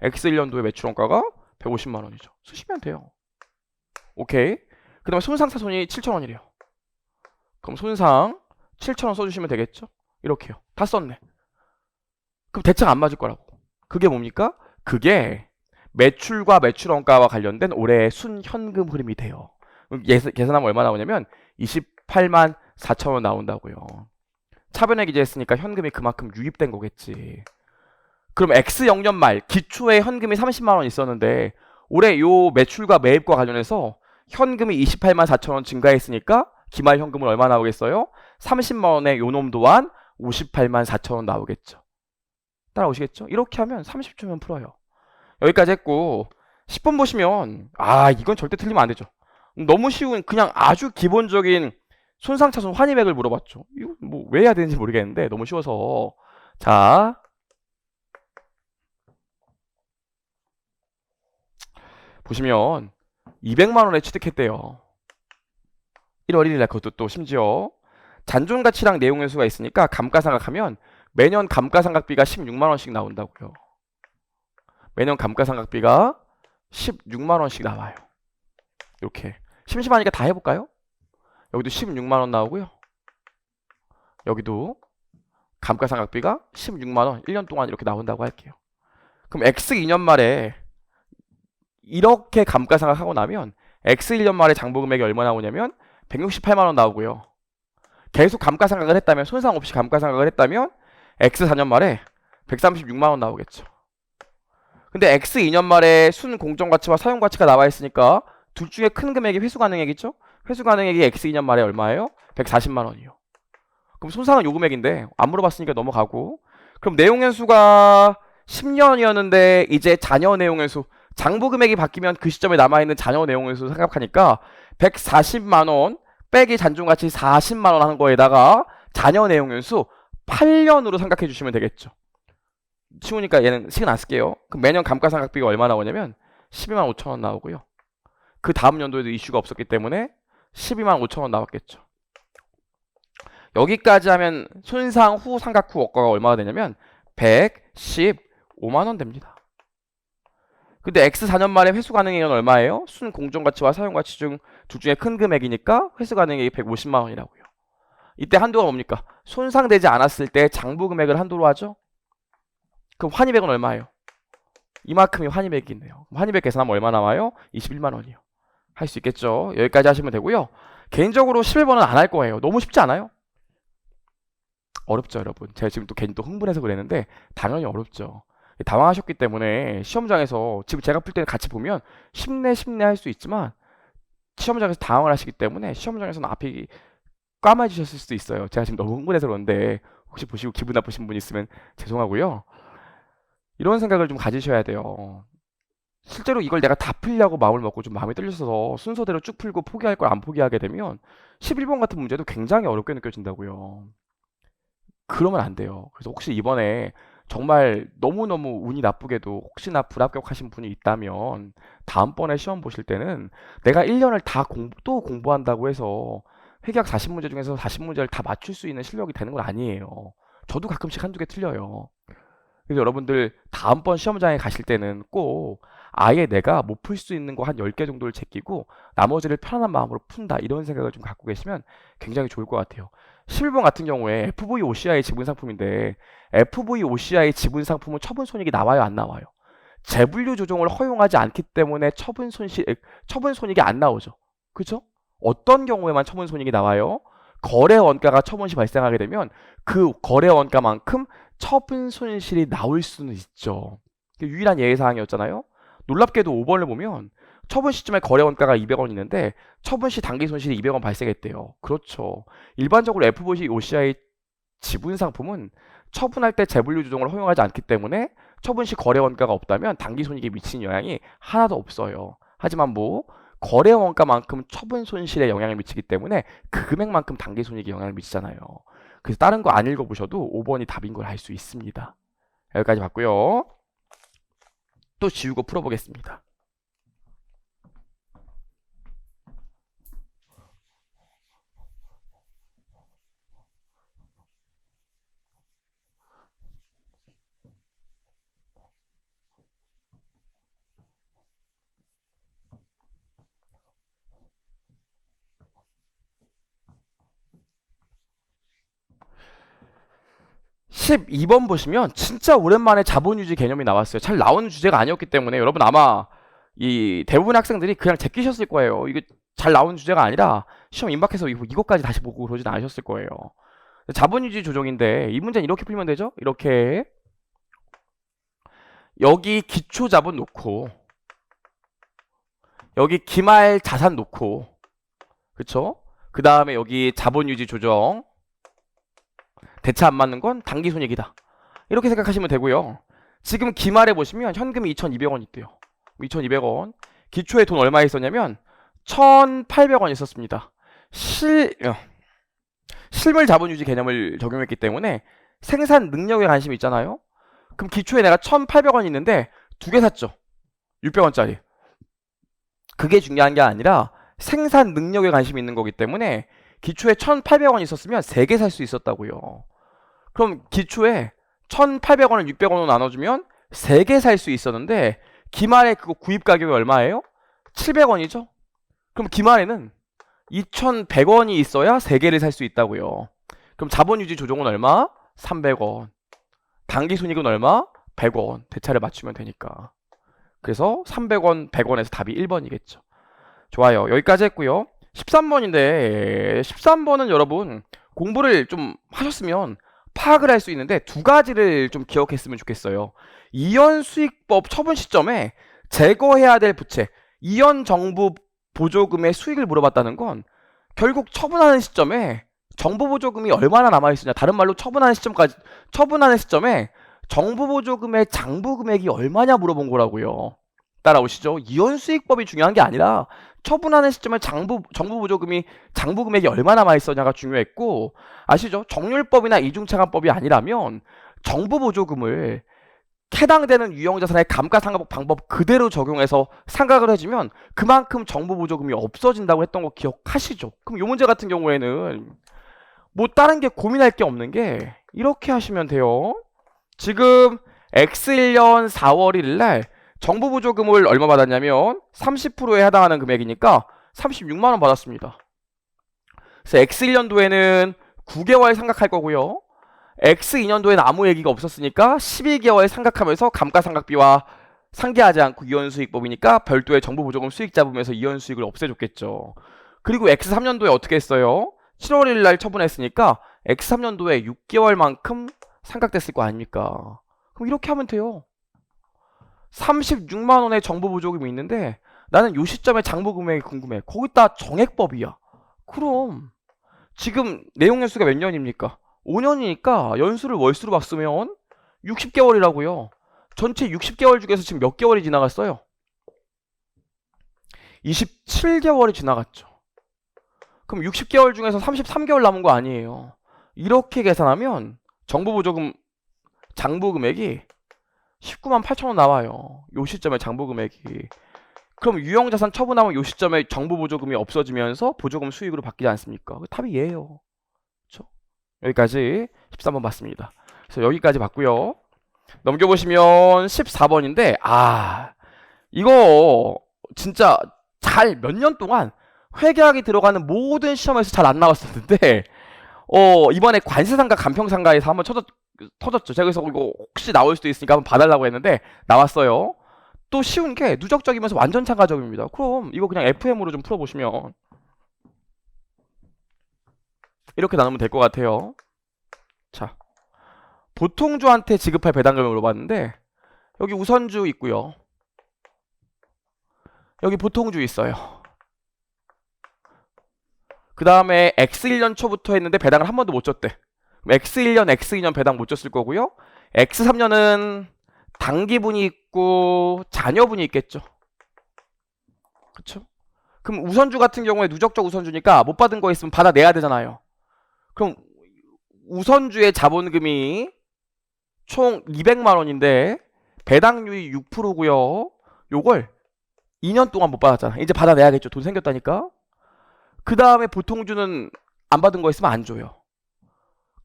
A: X1년도의 매출원가가 150만원이죠. 쓰시면 돼요. 오케이. 그 다음에 손상차손이 7,000원이래요. 그럼 손상 7,000원 써주시면 되겠죠? 이렇게요. 다 썼네. 그럼 대차가 안 맞을 거라고. 그게 뭡니까? 그게 매출과 매출원가와 관련된 올해의 순현금 흐름이 돼요. 계산하면 얼마 나오냐면 28만 4천원 나온다고요. 차변에 기재했으니까 현금이 그만큼 유입된 거겠지. 그럼 X0년 말 기초에 현금이 30만원 있었는데 올해 요 매출과 매입과 관련해서 현금이 28만 4천원 증가했으니까 기말 현금은 얼마 나오겠어요? 30만원의 요놈 또한 58만 4천원 나오겠죠. 따라오시겠죠? 이렇게 하면 30초면 풀어요. 여기까지 했고 10번 보시면 이건 절대 틀리면 안 되죠. 너무 쉬운 그냥 아주 기본적인 손상차손 환입액을 물어봤죠. 이거 뭐 왜 해야 되는지 모르겠는데 너무 쉬워서. 자, 보시면 200만원에 취득했대요. 1월 1일날 그것도 또 심지어 잔존가치랑 내용연수가 있으니까 감가상각하면 매년 감가상각비가 16만원씩 나온다고요. 매년 감가상각비가 16만원씩 나와요. 이렇게 심심하니까 다 해볼까요? 여기도 16만원 나오고요. 여기도 감가상각비가 16만원 1년 동안 이렇게 나온다고 할게요. 그럼 X2년 말에 이렇게 감가상각하고 나면 X1년 말에 장부금액이 얼마 나오냐면 168만원 나오고요. 계속 감가상각을 했다면 손상 없이 감가상각을 했다면 X4년 말에 136만원 나오겠죠. 근데 X2년 말에 순공정가치와 사용가치가 나와 있으니까 둘 중에 큰 금액이 회수가능액이죠. 회수가능액이 X2년 말에 얼마예요? 140만원이요. 그럼 손상은 요 금액인데 안 물어봤으니까 넘어가고, 그럼 내용연수가 10년이었는데 이제 잔여 내용연수, 장부 금액이 바뀌면 그 시점에 남아있는 잔여 내용연수 생각하니까 140만원 빼기 잔존가치 40만원 하는 거에다가 잔여 내용연수 8년으로 생각해 주시면 되겠죠. 쉬우니까 얘는 시간 안 쓸게요. 그럼 매년 감가상각비가 얼마 나오냐면 12만 5천원 나오고요. 그 다음 연도에도 이슈가 없었기 때문에 12만 5천원 나왔겠죠. 여기까지 하면 손상 후 상각 후 원가가 얼마가 되냐면 115만원 됩니다. 근데 X4년 말에 회수 가능액은 얼마예요? 순 공정가치와 사용가치 중 둘 중에 큰 금액이니까 회수 가능액이 150만원이라고요. 이때 한도가 뭡니까? 손상되지 않았을 때 장부 금액을 한도로 하죠? 그럼 환입액은 얼마예요? 이만큼이 환입액이 있네요. 환입액 계산하면 얼마 나와요? 21만원이요. 할 수 있겠죠? 여기까지 하시면 되고요. 개인적으로 11번은 안 할 거예요. 너무 쉽지 않아요? 어렵죠, 여러분. 제가 지금 또 괜히 또 흥분해서 그랬는데 당연히 어렵죠. 당황하셨기 때문에 시험장에서 지금 제가 풀 때는 같이 보면 쉽네 할 수 있지만 시험장에서 당황을 하시기 때문에 시험장에서는 앞이 까마지셨을 수도 있어요. 제가 지금 너무 흥분해서 그런데 혹시 보시고 기분 나쁘신 분 있으면 죄송하고요. 이런 생각을 좀 가지셔야 돼요. 실제로 이걸 내가 다 풀려고 마음을 먹고 좀 마음이 떨려서 순서대로 쭉 풀고 포기할 걸 안 포기하게 되면 11번 같은 문제도 굉장히 어렵게 느껴진다고요. 그러면 안 돼요. 그래서 혹시 이번에 정말 너무너무 운이 나쁘게도 혹시나 불합격하신 분이 있다면 다음번에 시험 보실 때는 내가 1년을 다 또 공부한다고 해서 회계학 40문제 중에서 40문제를 다 맞출 수 있는 실력이 되는 건 아니에요. 저도 가끔씩 한두 개 틀려요. 그래서 여러분들 다음번 시험장에 가실 때는 꼭 아예 내가 못 풀 수 있는 거 한 10개 정도를 제끼고 나머지를 편안한 마음으로 푼다 이런 생각을 좀 갖고 계시면 굉장히 좋을 것 같아요. 11번 같은 경우에 FVOCI 지분 상품인데 FVOCI 지분 상품은 처분 손익이 나와요, 안 나와요? 재분류 조정을 허용하지 않기 때문에 처분 손익이 안 나오죠. 그죠? 어떤 경우에만 처분 손익이 나와요? 거래 원가가 처분 시 발생하게 되면 그 거래 원가만큼 처분 손실이 나올 수는 있죠. 유일한 예외 사항이었잖아요. 놀랍게도 5번을 보면 처분 시점에 거래 원가가 200원 있는데 처분 시 당기 손실이 200원 발생했대요. 그렇죠. 일반적으로 FVOCI 지분 상품은 처분할 때 재분류 조정을 허용하지 않기 때문에 처분 시 거래 원가가 없다면 당기 손익에 미치는 영향이 하나도 없어요. 하지만 뭐 거래 원가만큼 처분 손실에 영향을 미치기 때문에 그 금액만큼 당기 손익에 영향을 미치잖아요. 그래서 다른 거 안 읽어보셔도 5번이 답인 걸 알 수 있습니다. 여기까지 봤고요. 또 지우고 풀어보겠습니다. 12번 보시면 진짜 오랜만에 자본유지 개념이 나왔어요. 잘 나오는 주제가 아니었기 때문에 여러분 아마 이 대부분 학생들이 그냥 제끼셨을 거예요. 이게 잘 나오는 주제가 아니라 시험 임박해서 이것까지 다시 보고 그러진 않으셨을 거예요. 자본유지 조정인데 이 문제는 이렇게 풀면 되죠? 이렇게 여기 기초 자본 놓고 여기 기말 자산 놓고 그쵸? 그 다음에 여기 자본유지 조정 대차 안 맞는 건 당기손익이다. 이렇게 생각하시면 되고요. 지금 기말에 보시면 현금이 2,200원 있대요. 2,200원. 기초에 돈 얼마 있었냐면 1,800원 있었습니다. 실물 자본유지 개념을 적용했기 때문에 생산 능력에 관심이 있잖아요. 그럼 기초에 내가 1,800원 있는데 두 개 샀죠. 600원짜리. 그게 중요한 게 아니라 생산 능력에 관심이 있는 거기 때문에 기초에 1,800원 있었으면 3개 살 수 있었다고요. 그럼 기초에 1,800원을 600원으로 나눠주면 3개 살 수 있었는데 기말에 그거 구입 가격이 얼마예요? 700원이죠? 그럼 기말에는 2,100원이 있어야 3개를 살 수 있다고요. 그럼 자본유지 조정은 얼마? 300원. 당기순이익은 얼마? 100원. 대차를 맞추면 되니까. 그래서 300원, 100원에서 답이 1번이겠죠. 좋아요. 여기까지 했고요. 13번인데 13번은 여러분 공부를 좀 하셨으면 파악을 할 수 있는데 두 가지를 좀 기억했으면 좋겠어요. 이연수익법 처분 시점에 제거해야 될 부채, 이연 정부 보조금의 수익을 물어봤다는 건 결국 처분하는 시점에 정부 보조금이 얼마나 남아있으냐, 다른 말로 처분하는 시점에 정부 보조금의 장부 금액이 얼마냐 물어본 거라고요. 따라오시죠? 이연수익법이 중요한 게 아니라 처분하는 시점에 정부 보조금이 장부 금액이 얼마나 많이 있었냐가 중요했고, 아시죠? 정률법이나 이중차감법이 아니라면 정부 보조금을 해당되는 유형자산의 감가상각 방법 그대로 적용해서 상각을 해주면 그만큼 정부 보조금이 없어진다고 했던 거 기억하시죠? 그럼 이 문제 같은 경우에는 뭐 다른 게 고민할 게 없는 게 이렇게 하시면 돼요. 지금 X1년 4월 1일 날 정부 보조금을 얼마 받았냐면 30%에 해당하는 금액이니까 36만 원 받았습니다. 그래서 X1년도에는 9개월 상각할 거고요. X2년도에는 아무 얘기가 없었으니까 12개월 상각하면서 감가상각비와 상계하지 않고 이연수익법이니까 별도의 정부 보조금 수익 잡으면서 이연수익을 없애줬겠죠. 그리고 X3년도에 어떻게 했어요? 7월 1일 날 처분했으니까 X3년도에 6개월만큼 상각됐을 거 아닙니까? 그럼 이렇게 하면 돼요. 36만 원의 정부 보조금이 있는데 나는 요 시점에 장부 금액이 궁금해. 거기다 정액법이야. 그럼 지금 내용 연수가 몇 년입니까? 5년이니까 연수를 월수로 봤으면 60개월이라고요. 전체 60개월 중에서 지금 몇 개월이 지나갔어요? 27개월이 지나갔죠. 그럼 60개월 중에서 33개월 남은 거 아니에요. 이렇게 계산하면 정부보조금 장부 금액이 19만 8천 원 나와요. 요 시점에 장부 금액이. 그럼 유형자산 처분하면 요 시점에 정부보조금이 없어지면서 보조금 수익으로 바뀌지 않습니까? 답이 얘예요. 그렇죠? 여기까지 13번 봤습니다. 그래서 여기까지 봤고요. 넘겨보시면 14번인데 이거 진짜 잘 몇 년 동안 회계학이 들어가는 모든 시험에서 잘 안 나왔었는데 이번에 관세상가 간평상가에서 한번 터졌죠. 제가 그래서 이거 혹시 나올 수도 있으니까 한번 봐달라고 했는데 나왔어요. 또 쉬운 게 누적적이면서 완전 참가적입니다. 그럼 이거 그냥 FM으로 좀 풀어보시면 이렇게 나누면 될 것 같아요. 자, 보통주한테 지급할 배당금을 물어봤는데 여기 우선주 있고요. 여기 보통주 있어요. 그 다음에 X1년 초부터 했는데 배당을 한 번도 못 줬대. 그럼 X1년, X2년 배당 못 줬을 거고요. X3년은 당기분이 있고 자녀분이 있겠죠. 그쵸? 그럼 우선주 같은 경우에 누적적 우선주니까 못 받은 거 있으면 받아내야 되잖아요. 그럼 우선주의 자본금이 총 200만 원인데 배당률이 6%고요. 요걸 2년 동안 못 받았잖아. 이제 받아내야겠죠. 돈 생겼다니까. 그 다음에 보통주는 안 받은 거 있으면 안 줘요.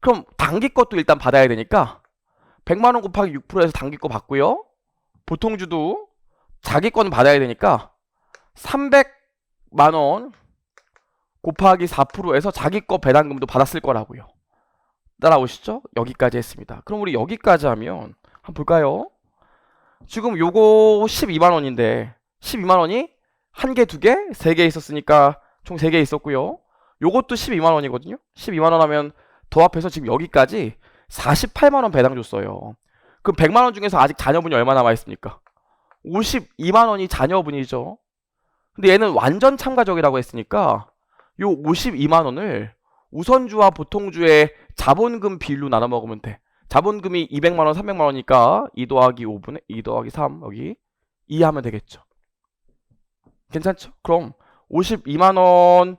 A: 그럼 당기 것도 일단 받아야 되니까 100만 원 곱하기 6%에서 당기 거 받고요. 보통주도 자기 거는 받아야 되니까 300만 원 곱하기 4%에서 자기 거 배당금도 받았을 거라고요. 따라오시죠? 여기까지 했습니다. 그럼 우리 여기까지 하면 한번 볼까요? 지금 요거 12만 원인데 12만 원이 한 개, 두 개, 세 개 있었으니까 총 3개 있었고요. 요것도 12만 원이거든요. 12만 원 하면 더 합해서 지금 여기까지 48만 원 배당 줬어요. 그럼 100만 원 중에서 아직 자녀분이 얼마 남아 있습니까? 52만 원이 자녀분이죠. 근데 얘는 완전 참가적이라고 했으니까 요 52만 원을 우선주와 보통주의 자본금 비율로 나눠 먹으면 돼. 자본금이 200만 원, 300만 원이니까 2 더하기 5분의 2 더하기 3 여기 2 하면 되겠죠. 괜찮죠? 그럼 52만 원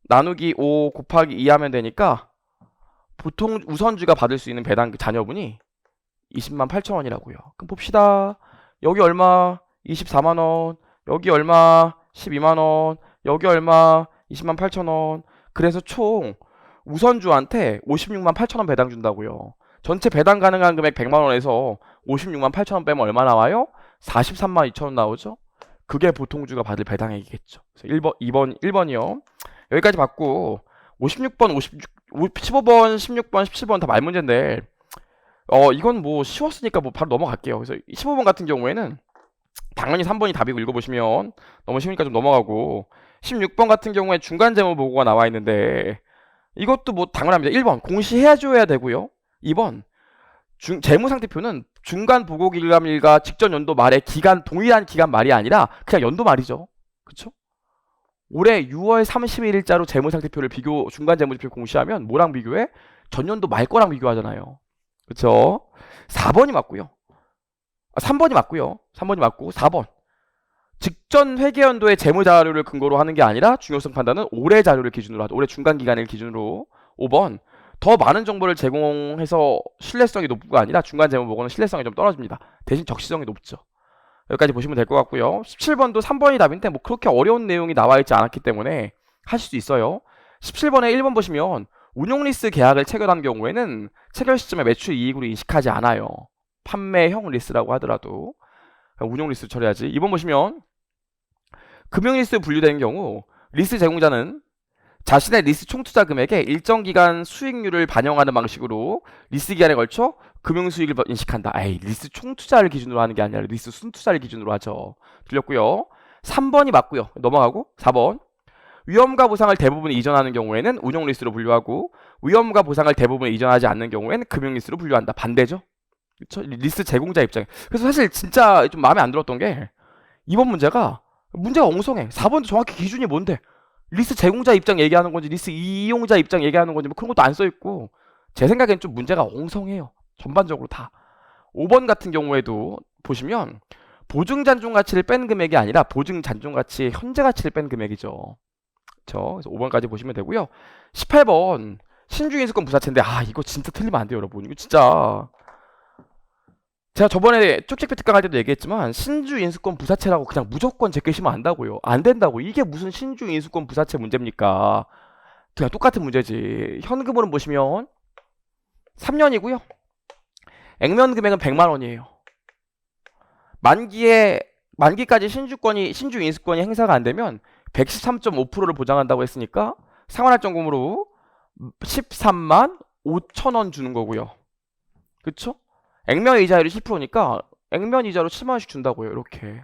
A: 나누기 5 곱하기 2 하면 되니까 보통 우선주가 받을 수 있는 배당 자녀분이 20만 8천 원이라고요. 그럼 봅시다. 여기 얼마? 24만 원. 여기 얼마? 12만 원. 여기 얼마? 20만 8천 원. 그래서 총 우선주한테 56만 8천 원 배당 준다고요. 전체 배당 가능한 금액 100만 원에서 56만 8천 원 빼면 얼마 나와요? 43만 2천 원 나오죠? 그게 보통주가 받을 배당액이겠죠. 그래서 1번이요. 여기까지 받고 56번, 15번, 16번, 17번 다 말문제인데 이건 뭐 쉬웠으니까 뭐 바로 넘어갈게요. 그래서 15번 같은 경우에는 당연히 3번이 답이고 읽어보시면 너무 쉬우니까 좀 넘어가고 16번 같은 경우에 중간재무 보고가 나와 있는데 이것도 뭐 당연합니다. 1번 공시해줘야 되고요. 2번 재무상태표는 중간 보고 기간일과 직전 연도 말의 기간 동일한 기간 말이 아니라 그냥 연도 말이죠. 그쵸? 올해 6월 31일자로 재무상태표를 중간 재무지표 공시하면 뭐랑 비교해? 전년도 말 거랑 비교하잖아요. 그쵸? 4번이 맞고요. 3번이 맞고요. 3번이 맞고 4번 직전 회계연도의 재무자료를 근거로 하는 게 아니라 중요성 판단은 올해 자료를 기준으로 하죠. 올해 중간기간을 기준으로. 5번 더 많은 정보를 제공해서 신뢰성이 높은 거 아니라 중간 재무보고는 신뢰성이 좀 떨어집니다. 대신 적시성이 높죠. 여기까지 보시면 될 것 같고요. 17번도 3번이 답인데 뭐 그렇게 어려운 내용이 나와 있지 않았기 때문에 하실 수 있어요. 17번에 1번 보시면 운용리스 계약을 체결한 경우에는 체결 시점에 매출 이익으로 인식하지 않아요. 판매형 리스라고 하더라도 운용리스 처리하지. 2번 보시면 금융리스 분류되는 경우 리스 제공자는 자신의 리스 총투자 금액에 일정 기간 수익률을 반영하는 방식으로 리스 기간에 걸쳐 금융수익을 인식한다. 리스 총투자를 기준으로 하는 게 아니라 리스 순투자를 기준으로 하죠. 틀렸고요. 3번이 맞고요. 넘어가고 4번 위험과 보상을 대부분 이전하는 경우에는 운용리스로 분류하고 위험과 보상을 대부분 이전하지 않는 경우에는 금융리스로 분류한다. 반대죠. 그쵸? 리스 제공자 입장에. 그래서 사실 진짜 좀 마음에 안 들었던 게 이번 문제가 엉성해. 4번도 정확히 기준이 뭔데? 리스 제공자 입장 얘기하는 건지 리스 이용자 입장 얘기하는 건지 뭐 그런 것도 안 써있고 제 생각엔 좀 문제가 엉성해요. 전반적으로 다. 5번 같은 경우에도 보시면 보증 잔존 가치를 뺀 금액이 아니라 보증 잔존 가치의 현재 가치를 뺀 금액이죠. 그래서 5번까지 보시면 되고요. 18번 신주 인수권 부사채인데 이거 진짜 틀리면 안 돼요, 여러분. 이거 진짜 제가 저번에 쪽집게 특강 할 때도 얘기했지만 신주 인수권 부사채라고 그냥 무조건 제끼시면 안다고요. 안 된다고. 이게 무슨 신주 인수권 부사채 문제입니까? 그냥 똑같은 문제지. 현금으로 보시면 3년이고요. 액면 금액은 100만 원이에요. 만기까지 신주 인수권이 행사가 안 되면 113.5%를 보장한다고 했으니까 상환할정금으로 13만 5천 원 주는 거고요. 그쵸? 액면 이자율이 10%니까 액면 이자로 7만 원씩 준다고요. 이렇게.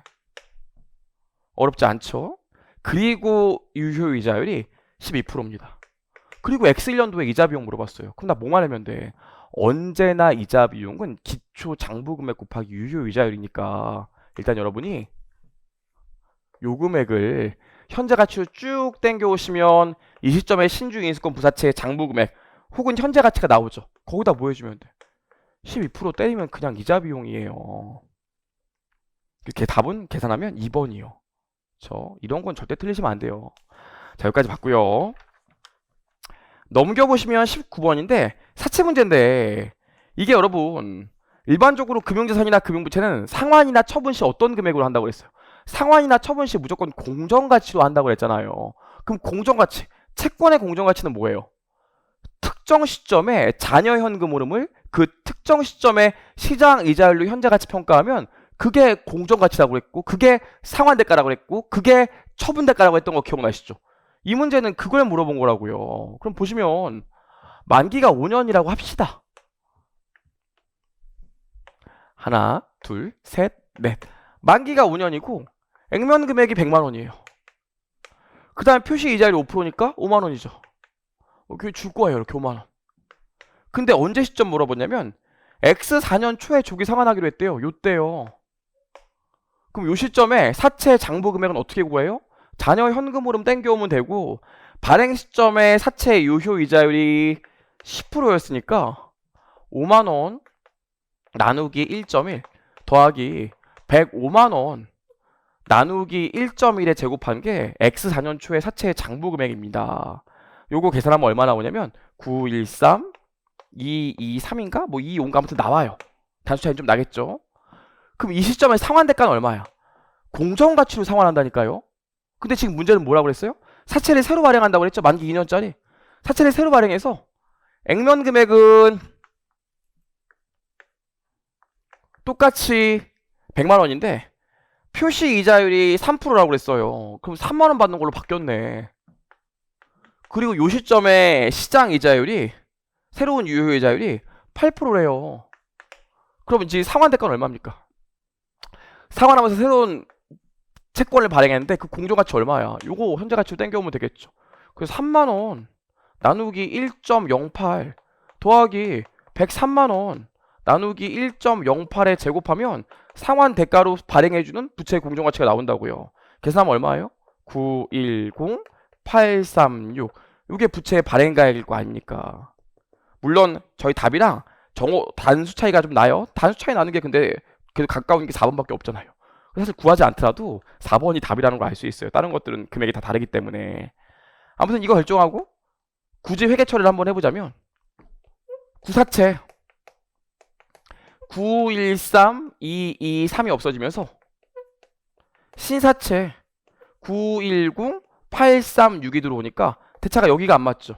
A: 어렵지 않죠? 그리고 유효 이자율이 12%입니다. 그리고 X1년도에 이자 비용 물어봤어요. 그럼 나 뭐만 하면 돼? 언제나 이자 비용은 기초 장부 금액 곱하기 유효 이자율이니까 일단 여러분이 요 금액을 현재 가치로 쭉 땡겨 오시면 이 시점에 신주 인수권 부사채의 장부 금액 혹은 현재 가치가 나오죠. 거기다 뭐 해주면 돼? 12% 때리면 그냥 이자 비용이에요. 이렇게 답은 계산하면 2번이요. 이런 건 절대 틀리시면 안 돼요. 자, 여기까지 봤고요. 넘겨보시면 19번인데 사채 문제인데 이게 여러분 일반적으로 금융자산이나 금융부채는 상환이나 처분 시 어떤 금액으로 한다고 그랬어요? 상환이나 처분 시 무조건 공정가치로 한다고 그랬잖아요. 그럼 공정가치, 채권의 공정가치는 뭐예요? 특정 시점에 잔여 현금 흐름을 그 특정 시점에 시장 이자율로 현재 가치 평가하면 그게 공정가치라고 그랬고 그게 상환대가라고 그랬고 그게 처분대가라고 했던 거 기억나시죠? 이 문제는 그걸 물어본 거라고요. 그럼 보시면 만기가 5년이라고 합시다. 하나, 둘, 셋, 넷. 만기가 5년이고 액면 금액이 100만 원이에요. 그 다음에 표시 이자율이 5%니까 5만 원이죠. 그게 줄 거예요. 이렇게 5만 원. 근데 언제 시점 물어봤냐면 X4년 초에 조기 상환하기로 했대요. 요때요. 그럼 요 시점에 사채 장부 금액은 어떻게 구해요? 잔여 현금 흐름 땡겨오면 되고 발행 시점에 사채 유효 이자율이 10%였으니까 5만원 나누기 1.1 더하기 105만원 나누기 1.1에 제곱한 게 X4년 초의 사채 장부 금액입니다. 요거 계산하면 얼마 나오냐면 913 223인가? 뭐 225인가 아무튼 나와요. 단수 차이는 좀 나겠죠? 그럼 이 시점에 상환대가는 얼마야? 공정가치로 상환한다니까요. 근데 지금 문제는 뭐라고 그랬어요? 사채를 새로 발행한다고 그랬죠? 만기 2년짜리. 사채를 새로 발행해서 액면 금액은 똑같이 100만 원인데 표시 이자율이 3%라고 그랬어요. 그럼 3만 원 받는 걸로 바뀌었네. 그리고 요 시점에 시장 이자율이 새로운 유효 이자율이 8%래요. 그럼 이제 상환 대가는 얼마입니까? 상환하면서 새로운 채권을 발행했는데 그 공정가치 얼마야? 요거 현재 가치로 땡겨오면 되겠죠. 그래서 3만원 나누기 1.08 더하기 103만원 나누기 1.08에 제곱하면 상환 대가로 발행해주는 부채 공정가치가 나온다고요. 계산하면 얼마예요? 910836 이게 부채 발행가액일 거 아닙니까? 물론 저희 답이랑 단수 차이가 좀 나요. 단수 차이 나는 게 근데 그래도 가까운 게 4번밖에 없잖아요. 사실 구하지 않더라도 4번이 답이라는 걸 알 수 있어요. 다른 것들은 금액이 다 다르기 때문에. 아무튼 이거 결정하고 굳이 회계 처리를 한번 해보자면 구사채 913223이 없어지면서 신사채 910836이 들어오니까 대차가 여기가 안 맞죠.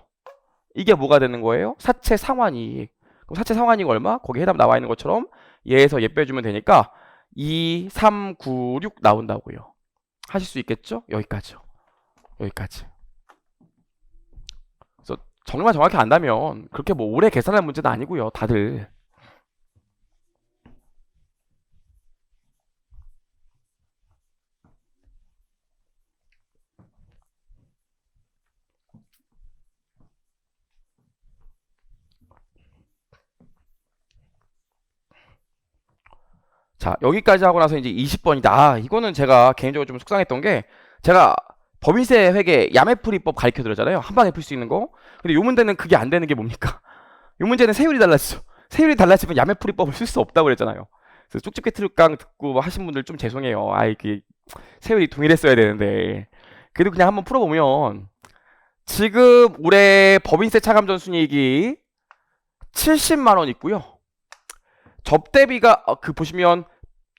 A: 이게 뭐가 되는 거예요? 사채 상환이익. 그럼 사채 상환이익 얼마? 거기 해답 나와 있는 것처럼 얘에서 얘 빼주면 되니까 2396 나온다고요. 하실 수 있겠죠? 여기까지요. 여기까지. 그래서 정말 정확히 안다면 그렇게 뭐 오래 계산할 문제는 아니고요. 다들. 자, 여기까지 하고 나서 이제 20번이다. 이거는 제가 개인적으로 좀 속상했던 게 제가 법인세 회계 야매풀이법 가르쳐 드렸잖아요. 한 방에 풀 수 있는 거. 근데 요 문제는 그게 안 되는 게 뭡니까? 요 문제는 세율이 달랐어. 세율이 달라지면 야매풀이법을 쓸 수 없다고 그랬잖아요. 그래서 쪽집게 트루깡 듣고 하신 분들 좀 죄송해요. 아이 그 세율이 동일했어야 되는데. 그래도 그냥 한번 풀어보면 지금 올해 법인세 차감전 순이익이 70만 원 있고요. 접대비가 그 보시면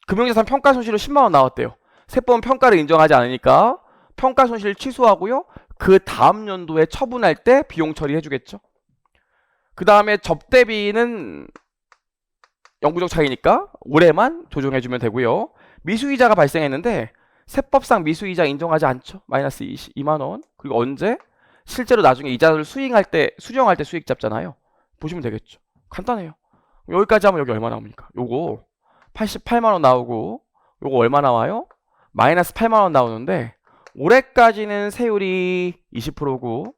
A: 금융자산 평가 손실로 10만 원 나왔대요. 세법 평가를 인정하지 않으니까 평가 손실 취소하고요. 그 다음 연도에 처분할 때 비용 처리해주겠죠. 그 다음에 접대비는 영구적 차이니까 올해만 조정해주면 되고요. 미수이자가 발생했는데 세법상 미수이자 인정하지 않죠. 마이너스 2만 원. 그리고 언제? 실제로 나중에 이자를 수령할 때 수익 잡잖아요. 보시면 되겠죠. 간단해요. 여기까지 하면 여기 얼마 나옵니까? 요거 88만 원 나오고 요거 얼마 나와요? 마이너스 8만 원 나오는데 올해까지는 세율이 20%고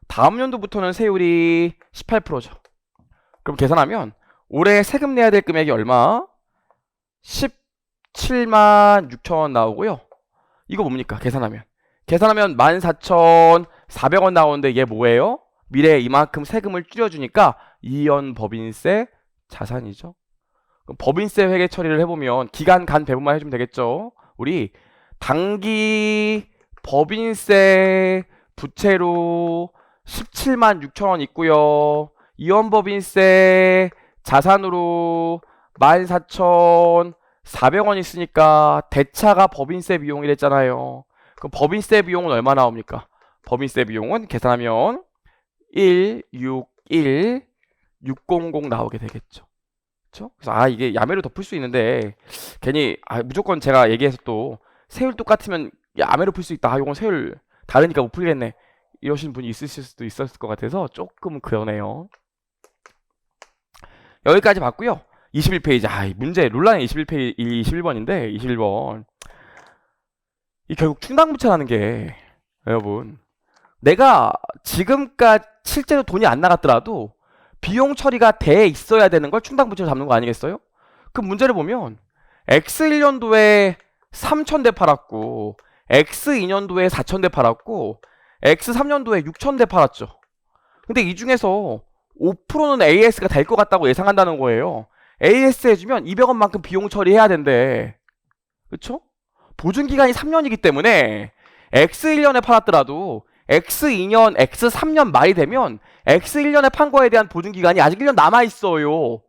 A: 다음 연도부터는 세율이 18%죠. 그럼 계산하면 올해 세금 내야 될 금액이 얼마? 17만 6천 원 나오고요. 이거 뭡니까? 계산하면 14,400원 나오는데 얘 뭐예요? 미래에 이만큼 세금을 줄여주니까 이연 법인세 자산이죠. 그럼 법인세 회계 처리를 해보면 기간 간 배분만 해주면 되겠죠. 우리 당기 법인세 부채로 17만 6천 원 있고요. 이연 법인세 자산으로 14,400원 있으니까 대차가 법인세 비용이랬잖아요. 그럼 법인세 비용은 얼마 나옵니까? 법인세 비용은 계산하면 161 600 나오게 되겠죠. 그렇죠? 그래서 이게 야매로 덮을 수 있는데 괜히 무조건 제가 얘기해서 또 세율 똑같으면 야매로 풀 수 있다. 이건 세율 다르니까 못 풀겠네. 이러시는 분이 있으실 수도 있었을 것 같아서 조금 그러네요. 여기까지 봤고요. 21페이지. 문제 룰라는 21페이지 21번인데 21번. 이 결국 충당부채라는 게 여러분 내가 지금까지 실제로 돈이 안 나갔더라도 비용 처리가 돼 있어야 되는 걸 충당부채로 잡는 거 아니겠어요? 그 문제를 보면 X1년도에 3,000대 팔았고 X2년도에 4,000대 팔았고 X3년도에 6,000대 팔았죠. 근데 이 중에서 5%는 AS가 될 것 같다고 예상한다는 거예요. AS 해주면 200원만큼 비용 처리해야 된대. 그쵸? 보증기간이 3년이기 때문에 X1년에 팔았더라도 X2년, X3년 말이 되면 X1년에 판 거에 대한 보증기간이 아직 1년 남아있어요.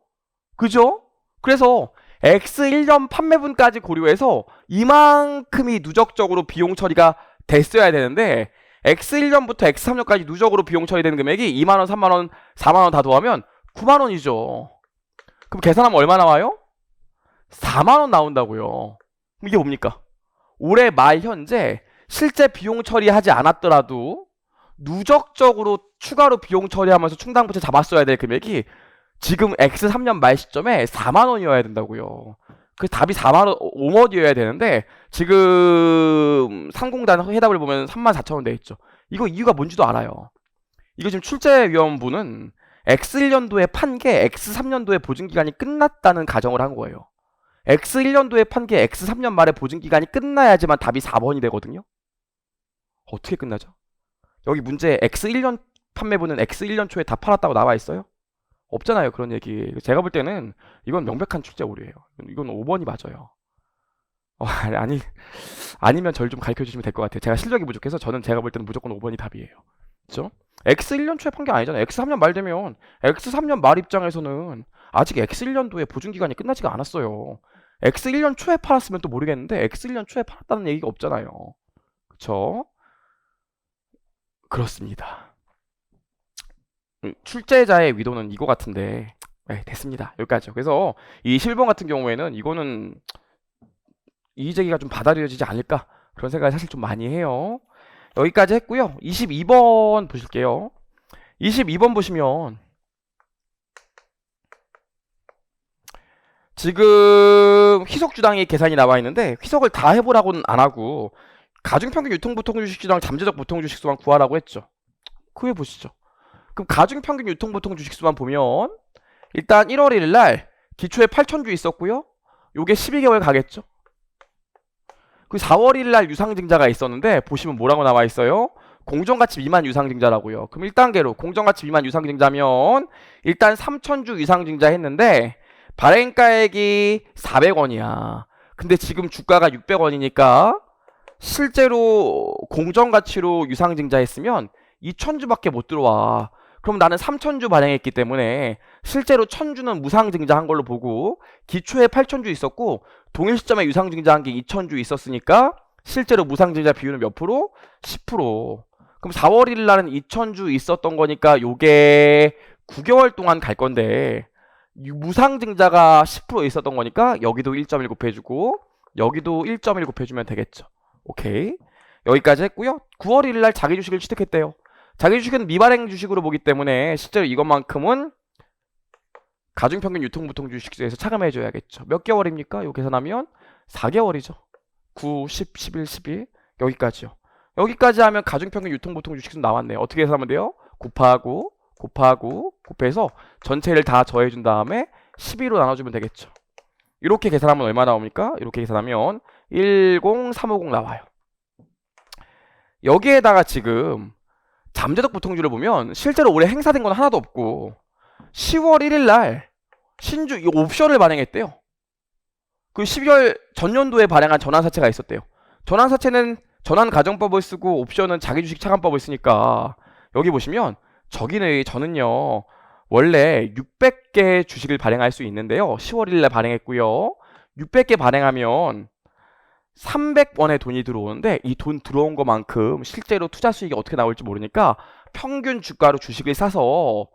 A: 그죠? 그래서 X1년 판매분까지 고려해서 이만큼이 누적적으로 비용 처리가 됐어야 되는데 X1년부터 X3년까지 누적으로 비용 처리되는 금액이 2만원, 3만원, 4만원 다 더하면 9만원이죠. 그럼 계산하면 얼마 나와요? 4만원 나온다고요. 그럼 이게 뭡니까? 올해 말 현재 실제 비용 처리하지 않았더라도 누적적으로 추가로 비용 처리하면서 충당부채 잡았어야 될 금액이 지금 X3년 말 시점에 4만원이어야 된다고요. 그 답이 4만원 5머디여야 되는데 지금 상공단 해답을 보면 34,000원 돼 있죠. 이거 이유가 뭔지도 알아요. 이거 지금 출제위원부는 X1년도에 판 게 X3년도에 보증기간이 끝났다는 가정을 한 거예요. X1년도에 판 게 X3년 말에 보증기간이 끝나야지만 답이 4번이 되거든요. 어떻게 끝나죠? 여기 문제 X1년 판매분은 X1년 초에 다 팔았다고 나와 있어요? 없잖아요, 그런 얘기. 제가 볼 때는 이건 명백한 출제 오류예요. 이건 5번이 맞아요. 아니면 절 좀 가르쳐 주시면 될 것 같아요. 제가 실력이 부족해서 제가 볼 때는 무조건 5번이 답이에요. 그렇죠? X1년 초에 판 게 아니잖아요. X3년 말 되면 X3년 말 입장에서는 아직 X1년도에 보증기간이 끝나지가 않았어요. X1년 초에 팔았으면 또 모르겠는데 X1년 초에 팔았다는 얘기가 없잖아요. 그쵸? 그렇습니다. 출제자의 의도는 이거 같은데 됐습니다. 여기까지요. 그래서 이 11번 같은 경우에는 이거는 이의제기가 좀 받아들여지지 않을까 그런 생각을 사실 좀 많이 해요. 여기까지 했고요. 22번 보실게요. 22번 보시면 지금 희석주당이 계산이 나와 있는데 희석을 다 해보라고는 안 하고 가중평균 유통보통주식수당 잠재적 보통주식수만 구하라고 했죠. 그 후에 보시죠. 그럼 가중평균 유통보통주식수만 보면 일단 1월 1일날 기초에 8,000주 있었고요. 요게 12개월 가겠죠. 그 4월 1일 날 유상증자가 있었는데 보시면 뭐라고 나와 있어요? 공정가치 미만 유상증자라고요. 그럼 1단계로 공정가치 미만 유상증자면 일단 3,000주 유상증자 했는데 발행가액이 400원이야. 근데 지금 주가가 600원이니까 실제로 공정가치로 유상증자했으면 2,000주밖에 못 들어와. 그럼 나는 3,000주 발행했기 때문에 실제로 1,000주는 무상증자한 걸로 보고 기초에 8,000주 있었고 동일 시점에 유상증자한 게 2,000주 있었으니까 실제로 무상증자 비율은 몇 프로? 10%. 그럼 4월 1일 날은 2,000주 있었던 거니까 요게 9개월 동안 갈 건데 무상증자가 10% 있었던 거니까 여기도 1.1 곱해주고 여기도 1.1 곱해주면 되겠죠. 오케이. 여기까지 했고요. 9월 1일 날 자기 주식을 취득했대요. 자기 주식은 미발행 주식으로 보기 때문에 실제로 이것만큼은 가중평균 유통보통 주식에서 차감해줘야겠죠. 몇 개월입니까? 요 계산하면 4개월이죠. 9, 10, 11, 12 여기까지요. 여기까지 하면 가중평균 유통보통 주식수 나왔네요. 어떻게 계산하면 돼요? 곱해서 전체를 다 더해준 다음에 12로 나눠주면 되겠죠. 이렇게 계산하면 얼마 나옵니까? 이렇게 계산하면 10350 나와요. 여기에다가 지금 잠재적 보통주를 보면 실제로 올해 행사된 건 하나도 없고 10월 1일 날 신주 이 옵션을 발행했대요. 그 12월 전년도에 발행한 전환사채가 있었대요. 전환사채는 전환가정법을 쓰고 옵션은 자기주식 차감법을 쓰니까 여기 보시면 저는요 원래 600개 주식을 발행할 수 있는데요. 10월 1일 날 발행했고요. 600개 발행하면 300원의 돈이 들어오는데 이 돈 들어온 것만큼 실제로 투자 수익이 어떻게 나올지 모르니까 평균 주가로 주식을 사서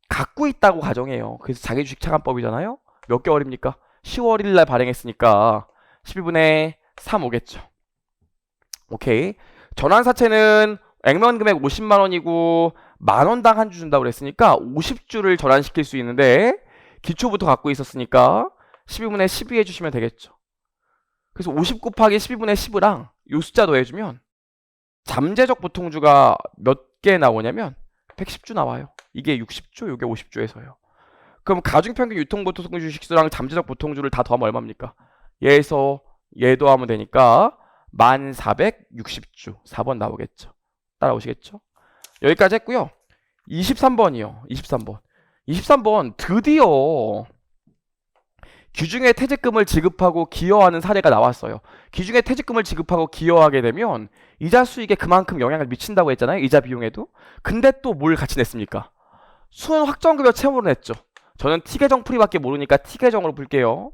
A: 갖고 있다고 가정해요. 그래서 자기 주식 차감법이잖아요. 몇 개월입니까? 10월 1일 날 발행했으니까 12분의 3 오겠죠. 오케이. 전환사채는 액면 금액 50만원이고 만원당 한 주 준다고 그랬으니까 50주를 전환시킬 수 있는데 기초부터 갖고 있었으니까 12분의 12 해주시면 되겠죠. 그래서 50 곱하기 12분의 10이랑 요 숫자 더해주면 잠재적 보통주가 몇 개 나오냐면 110주 나와요. 이게 60주, 이게 50주에서요. 그럼 가중평균 유통보통 주식수랑 잠재적 보통주를 다 더하면 얼마입니까? 얘에서 얘 더하면 되니까 1460주 4번 나오겠죠. 따라오시겠죠? 여기까지 했고요. 23번이요. 23번 드디어 기중에 퇴직금을 지급하고 기여하는 사례가 나왔어요. 기중에 퇴직금을 지급하고 기여하게 되면 이자 수익에 그만큼 영향을 미친다고 했잖아요. 이자 비용에도. 근데 또 뭘 같이 냈습니까? 순 확정급여 채무를 냈죠. 저는 T계정 풀이밖에 모르니까 T계정으로 풀게요.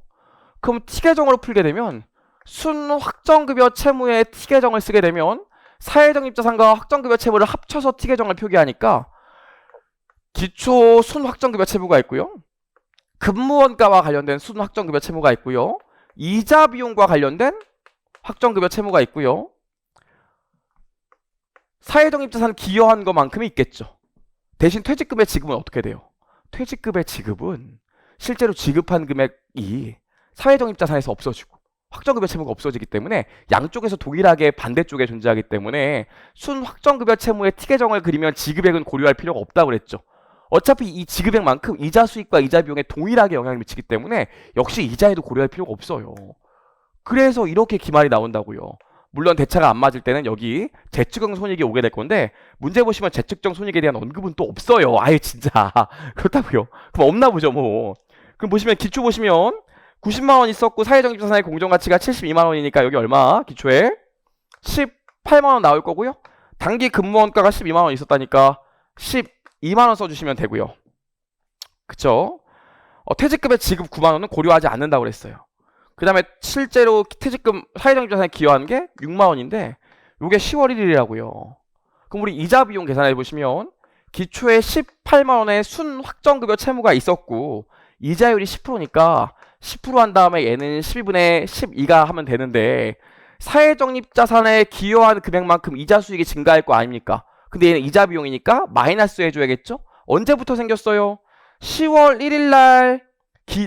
A: 그럼 T계정으로 풀게 되면 순 확정급여 채무에 T계정을 쓰게 되면 사회적립자산과 확정급여 채무를 합쳐서 T계정을 표기하니까 기초 순 확정급여 채무가 있고요. 근무원가와 관련된 순 확정급여 채무가 있고요. 이자 비용과 관련된 확정급여 채무가 있고요. 사회적립자산 기여한 것만큼이 있겠죠. 대신 퇴직금의 지급은 어떻게 돼요? 퇴직금의 지급은 실제로 지급한 금액이 사회적립자산에서 없어지고 확정급여 채무가 없어지기 때문에 양쪽에서 동일하게 반대쪽에 존재하기 때문에 순 확정급여 채무의 T계정을 그리면 지급액은 고려할 필요가 없다고 그랬죠. 어차피 이 지급액만큼 이자 수익과 이자 비용에 동일하게 영향을 미치기 때문에 역시 이자에도 고려할 필요가 없어요. 그래서 이렇게 기말이 나온다고요. 물론 대차가 안 맞을 때는 여기 재측정 손익이 오게 될 건데 문제 보시면 재측정 손익에 대한 언급은 또 없어요. 아예 진짜 그렇다고요. 그럼 없나 보죠 뭐. 그럼 보시면 기초 보시면 90만원 있었고 사회적립자산의 공정가치가 72만원이니까 여기 얼마? 기초에 18만원 나올 거고요. 단기 근무원가가 12만원 있었다니까 12만원 써주시면 되고요. 그쵸? 퇴직금의 지급 9만원은 고려하지 않는다고 그랬어요. 그 다음에 실제로 퇴직금 사회적립자산에 기여한 게 6만원인데 요게 10월 1일이라고요. 그럼 우리 이자 비용 계산해 보시면 기초에 18만원의 순 확정급여 채무가 있었고 이자율이 10%니까 10% 한 다음에 얘는 12분의 12가 하면 되는데 사회적립자산에 기여한 금액만큼 이자 수익이 증가할 거 아닙니까? 근데 얘는 이자 비용이니까 마이너스 해줘야겠죠? 언제부터 생겼어요? 10월 1일날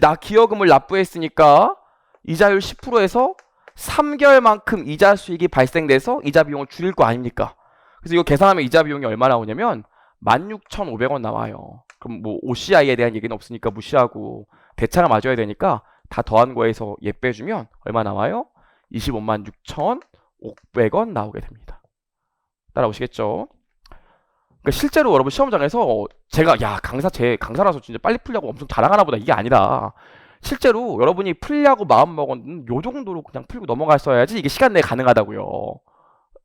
A: 나 기여금을 납부했으니까 이자율 10%에서 3개월만큼 이자 수익이 발생돼서 이자 비용을 줄일 거 아닙니까? 그래서 이거 계산하면 이자 비용이 얼마 나오냐면 16,500원 나와요. 그럼 뭐 OCI에 대한 얘기는 없으니까 무시하고 대차가 맞아야 되니까 다 더한 거에서 얘 빼주면 얼마 나와요? 25만 6,500원 나오게 됩니다. 따라오시겠죠? 그러니까 실제로 여러분 시험장에서 제가 제 강사라서 진짜 빨리 풀려고 엄청 자랑하나 보다 이게 아니라 실제로 여러분이 풀려고 마음 먹었는 요 정도로 그냥 풀고 넘어갔어야지 이게 시간 내에 가능하다고요.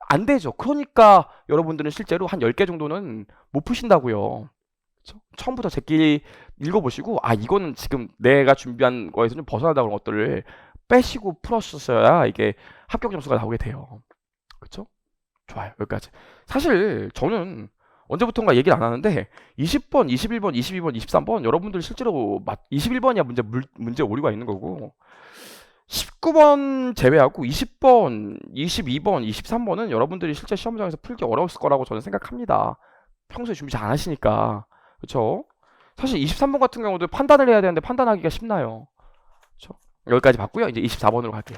A: 안 되죠. 그러니까 여러분들은 실제로 한 10개 정도는 못 푸신다고요. 그쵸? 처음부터 제끼리 읽어보시고 이거는 지금 내가 준비한 거에서 좀 벗어나다 그런 것들을 빼시고 풀었어야 이게 합격 점수가 나오게 돼요. 그쵸? 좋아요. 여기까지. 사실 저는 언제부턴가 얘기를 안 하는데 20번, 21번, 22번, 23번 여러분들 실제로 21번이야 문제 오류가 있는 거고 19번 제외하고 20번, 22번, 23번은 여러분들이 실제 시험장에서 풀기 어려웠을 거라고 저는 생각합니다. 평소에 준비 잘 안 하시니까. 그쵸? 사실 23번 같은 경우도 판단을 해야 되는데 판단하기가 쉽나요? 그쵸? 여기까지 봤고요. 이제 24번으로 갈게요.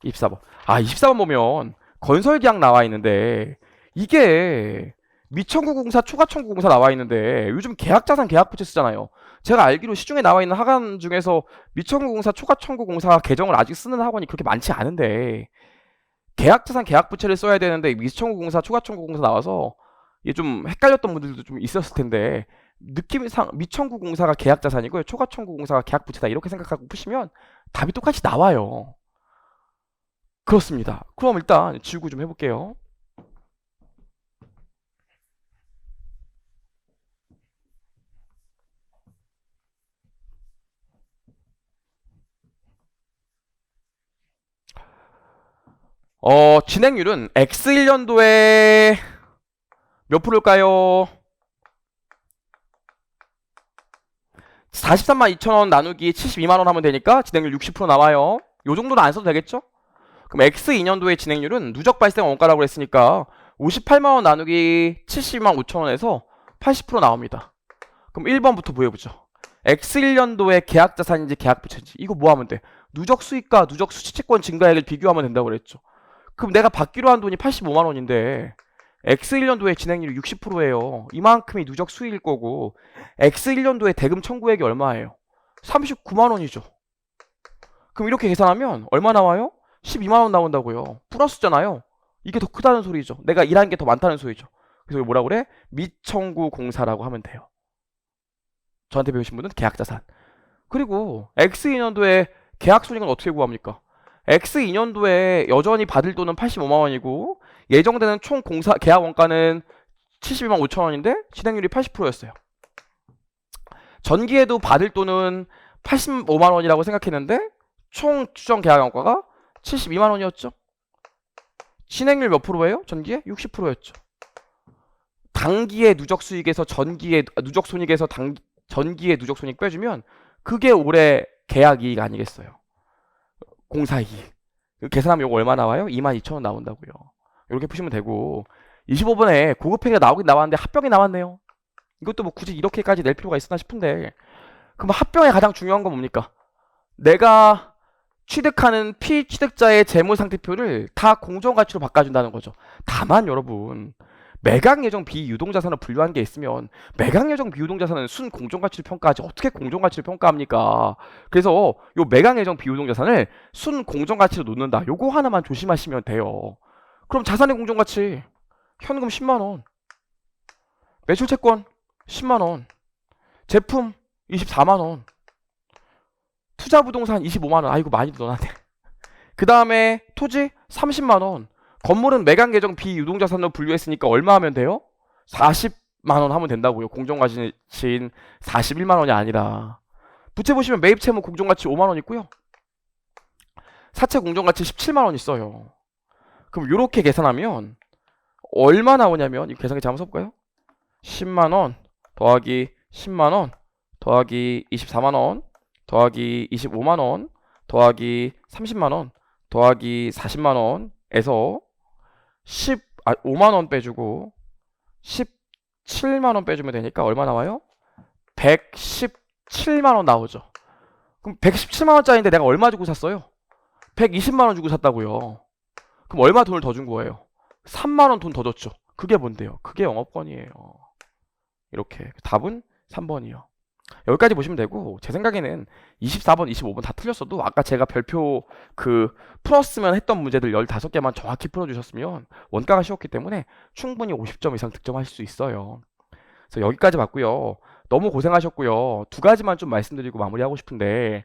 A: 24번. 24번 보면 건설계약 나와 있는데 이게 미청구공사, 초과청구공사 나와 있는데 요즘 계약자산 계약부채 쓰잖아요. 제가 알기로 시중에 나와 있는 학원 중에서 미청구공사, 초과청구공사 계정을 아직 쓰는 학원이 그렇게 많지 않은데 계약자산 계약부채를 써야 되는데 미청구공사, 초과청구공사 나와서 이게 좀 헷갈렸던 분들도 좀 있었을 텐데 느낌상 미청구공사가 계약자산이고요. 초과청구공사가 계약부채다 이렇게 생각하고 푸시면 답이 똑같이 나와요. 그렇습니다. 그럼 일단 지우고 좀 해볼게요. 진행률은 X1년도에 몇 프로일까요? 43만 2천원 나누기 72만원 하면 되니까 진행률 60% 나와요. 요 정도는 안 써도 되겠죠? 그럼 X2년도의 진행률은 누적 발생 원가라고 했으니까 58만원 나누기 72만 5천원에서 80% 나옵니다. 그럼 1번부터 보여보죠. X1년도의 계약자산인지 계약부채인지 이거 뭐 하면 돼? 누적 수익과 누적 수취채권 증가액을 비교하면 된다고 그랬죠. 그럼 내가 받기로 한 돈이 85만원인데 X1년도에 진행률이 60%예요. 이만큼이 누적 수익일 거고 X1년도에 대금 청구액이 얼마예요? 39만원이죠. 그럼 이렇게 계산하면 얼마 나와요? 12만원 나온다고요. 플러스잖아요. 이게 더 크다는 소리죠. 내가 일한 게 더 많다는 소리죠. 그래서 뭐라고 그래? 미청구공사라고 하면 돼요. 저한테 배우신 분은 계약자산. 그리고 X2년도에 계약손익은 어떻게 구합니까? X2년도에 여전히 받을 돈은 85만원이고 예정되는 총 공사 계약 원가는 72만 5천원인데 진행률이 80%였어요. 전기에도 받을 돈은 85만원이라고 생각했는데 총 추정 계약 원가가 72만원이었죠. 진행률 몇 프로예요? 전기에? 60%였죠. 단기의 누적 수익에서 전기의 누적 손익에서 전기의 누적 손익 빼주면 그게 올해 계약 이익 아니겠어요. 공사 이익. 계산하면 이거 얼마 나와요? 22,000원 나온다고요. 이렇게 푸시면 되고 25번에 고급회계가 나오긴 나왔는데 합병이 나왔네요. 이것도 뭐 굳이 이렇게까지 낼 필요가 있었나 싶은데 그럼 합병의 가장 중요한 건 뭡니까? 내가 취득하는 피취득자의 재무상태표를 다 공정가치로 바꿔준다는 거죠. 다만 여러분 매각예정 비유동자산을 분류한 게 있으면 매각예정 비유동자산은 순공정가치를 평가하지 어떻게 공정가치를 평가합니까? 그래서 요 매각예정 비유동자산을 순공정가치로 놓는다. 요거 하나만 조심하시면 돼요. 그럼 자산의 공정가치 현금 10만원, 매출채권 10만원, 제품 24만원, 투자부동산 25만원. 아이고 많이 넣어놨네. 그 다음에 토지 30만원. 건물은 매각예정 비유동자산으로 분류했으니까 얼마 하면 돼요? 40만원 하면 된다고요. 공정가치인 41만원이 아니라. 부채 보시면 매입채무 공정가치 5만원 있고요. 사채 공정가치 17만원 있어요. 그럼 이렇게 계산하면 얼마 나오냐면 이거 계산기 한번 써볼까요? 10만원 더하기 10만원 더하기 24만원 더하기 25만원 더하기 30만원 더하기 40만원에서 5만원 빼주고 17만원 빼주면 되니까 얼마 나와요? 117만원 나오죠. 그럼 117만원짜리인데 내가 얼마 주고 샀어요? 120만원 주고 샀다고요. 그럼 얼마 돈을 더 준 거예요? 3만원 돈 더 줬죠. 그게 뭔데요? 그게 영업권이에요. 이렇게 답은 3번이요. 여기까지 보시면 되고, 제 생각에는 24번, 25번 다 틀렸어도 아까 제가 별표 풀었으면 했던 문제들 15개만 정확히 풀어주셨으면 원가가 쉬웠기 때문에 충분히 50점 이상 득점하실 수 있어요. 그래서 여기까지 봤고요. 너무 고생하셨고요. 두 가지만 좀 말씀드리고 마무리하고 싶은데,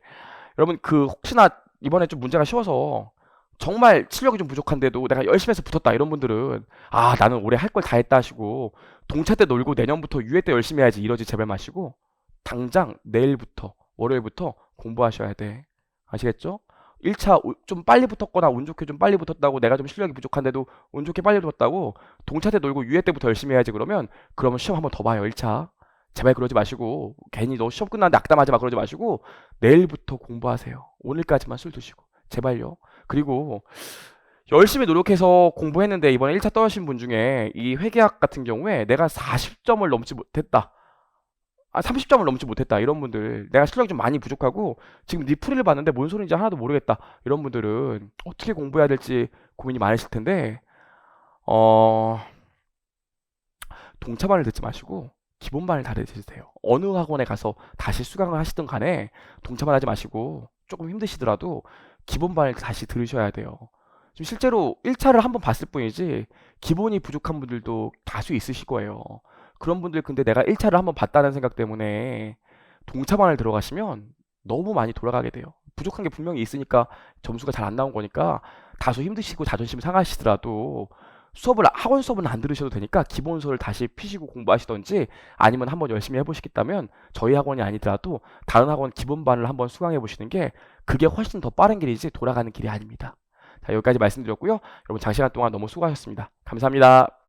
A: 여러분 혹시나 이번에 좀 문제가 쉬워서 정말 실력이 좀 부족한데도 내가 열심히 해서 붙었다 이런 분들은, 아 나는 올해 할 걸 다 했다 하시고 동차 때 놀고 내년부터 유예 때 열심히 해야지 이러지 제발 마시고 당장 내일부터 월요일부터 공부하셔야 돼. 아시겠죠? 1차 좀 빨리 붙었거나 운 좋게 좀 빨리 붙었다고, 내가 좀 실력이 부족한데도 운 좋게 빨리 붙었다고 동차 때 놀고 유예 때부터 열심히 해야지 그러면 시험 한번 더 봐요. 1차 제발 그러지 마시고, 괜히 너 시험 끝났는데 악담하지 마 그러지 마시고 내일부터 공부하세요. 오늘까지만 술 드시고 제발요. 그리고 열심히 노력해서 공부했는데 이번에 1차 떨어진 분 중에 이 회계학 같은 경우에 내가 40점을 넘지 못했다, 30점을 넘지 못했다 이런 분들, 내가 실력이 좀 많이 부족하고 지금 네 풀이를 봤는데 뭔 소리인지 하나도 모르겠다 이런 분들은 어떻게 공부해야 될지 고민이 많으실 텐데, 어 동차반을 듣지 마시고 기본반을 다 들으세요. 어느 학원에 가서 다시 수강을 하시든 간에 동차반 하지 마시고 조금 힘드시더라도 기본반을 다시 들으셔야 돼요. 지금 실제로 1차를 한번 봤을 뿐이지 기본이 부족한 분들도 다수 있으실 거예요. 그런 분들 근데 내가 1차를 한번 봤다는 생각 때문에 동차반을 들어가시면 너무 많이 돌아가게 돼요. 부족한 게 분명히 있으니까 점수가 잘 안 나온 거니까 다소 힘드시고 자존심 상하시더라도 학원 수업은 안 들으셔도 되니까 기본서를 다시 피시고 공부하시던지, 아니면 한번 열심히 해보시겠다면 저희 학원이 아니더라도 다른 학원 기본반을 한번 수강해 보시는 게 그게 훨씬 더 빠른 길이지 돌아가는 길이 아닙니다. 자, 여기까지 말씀드렸고요. 여러분 장시간 동안 너무 수고하셨습니다. 감사합니다.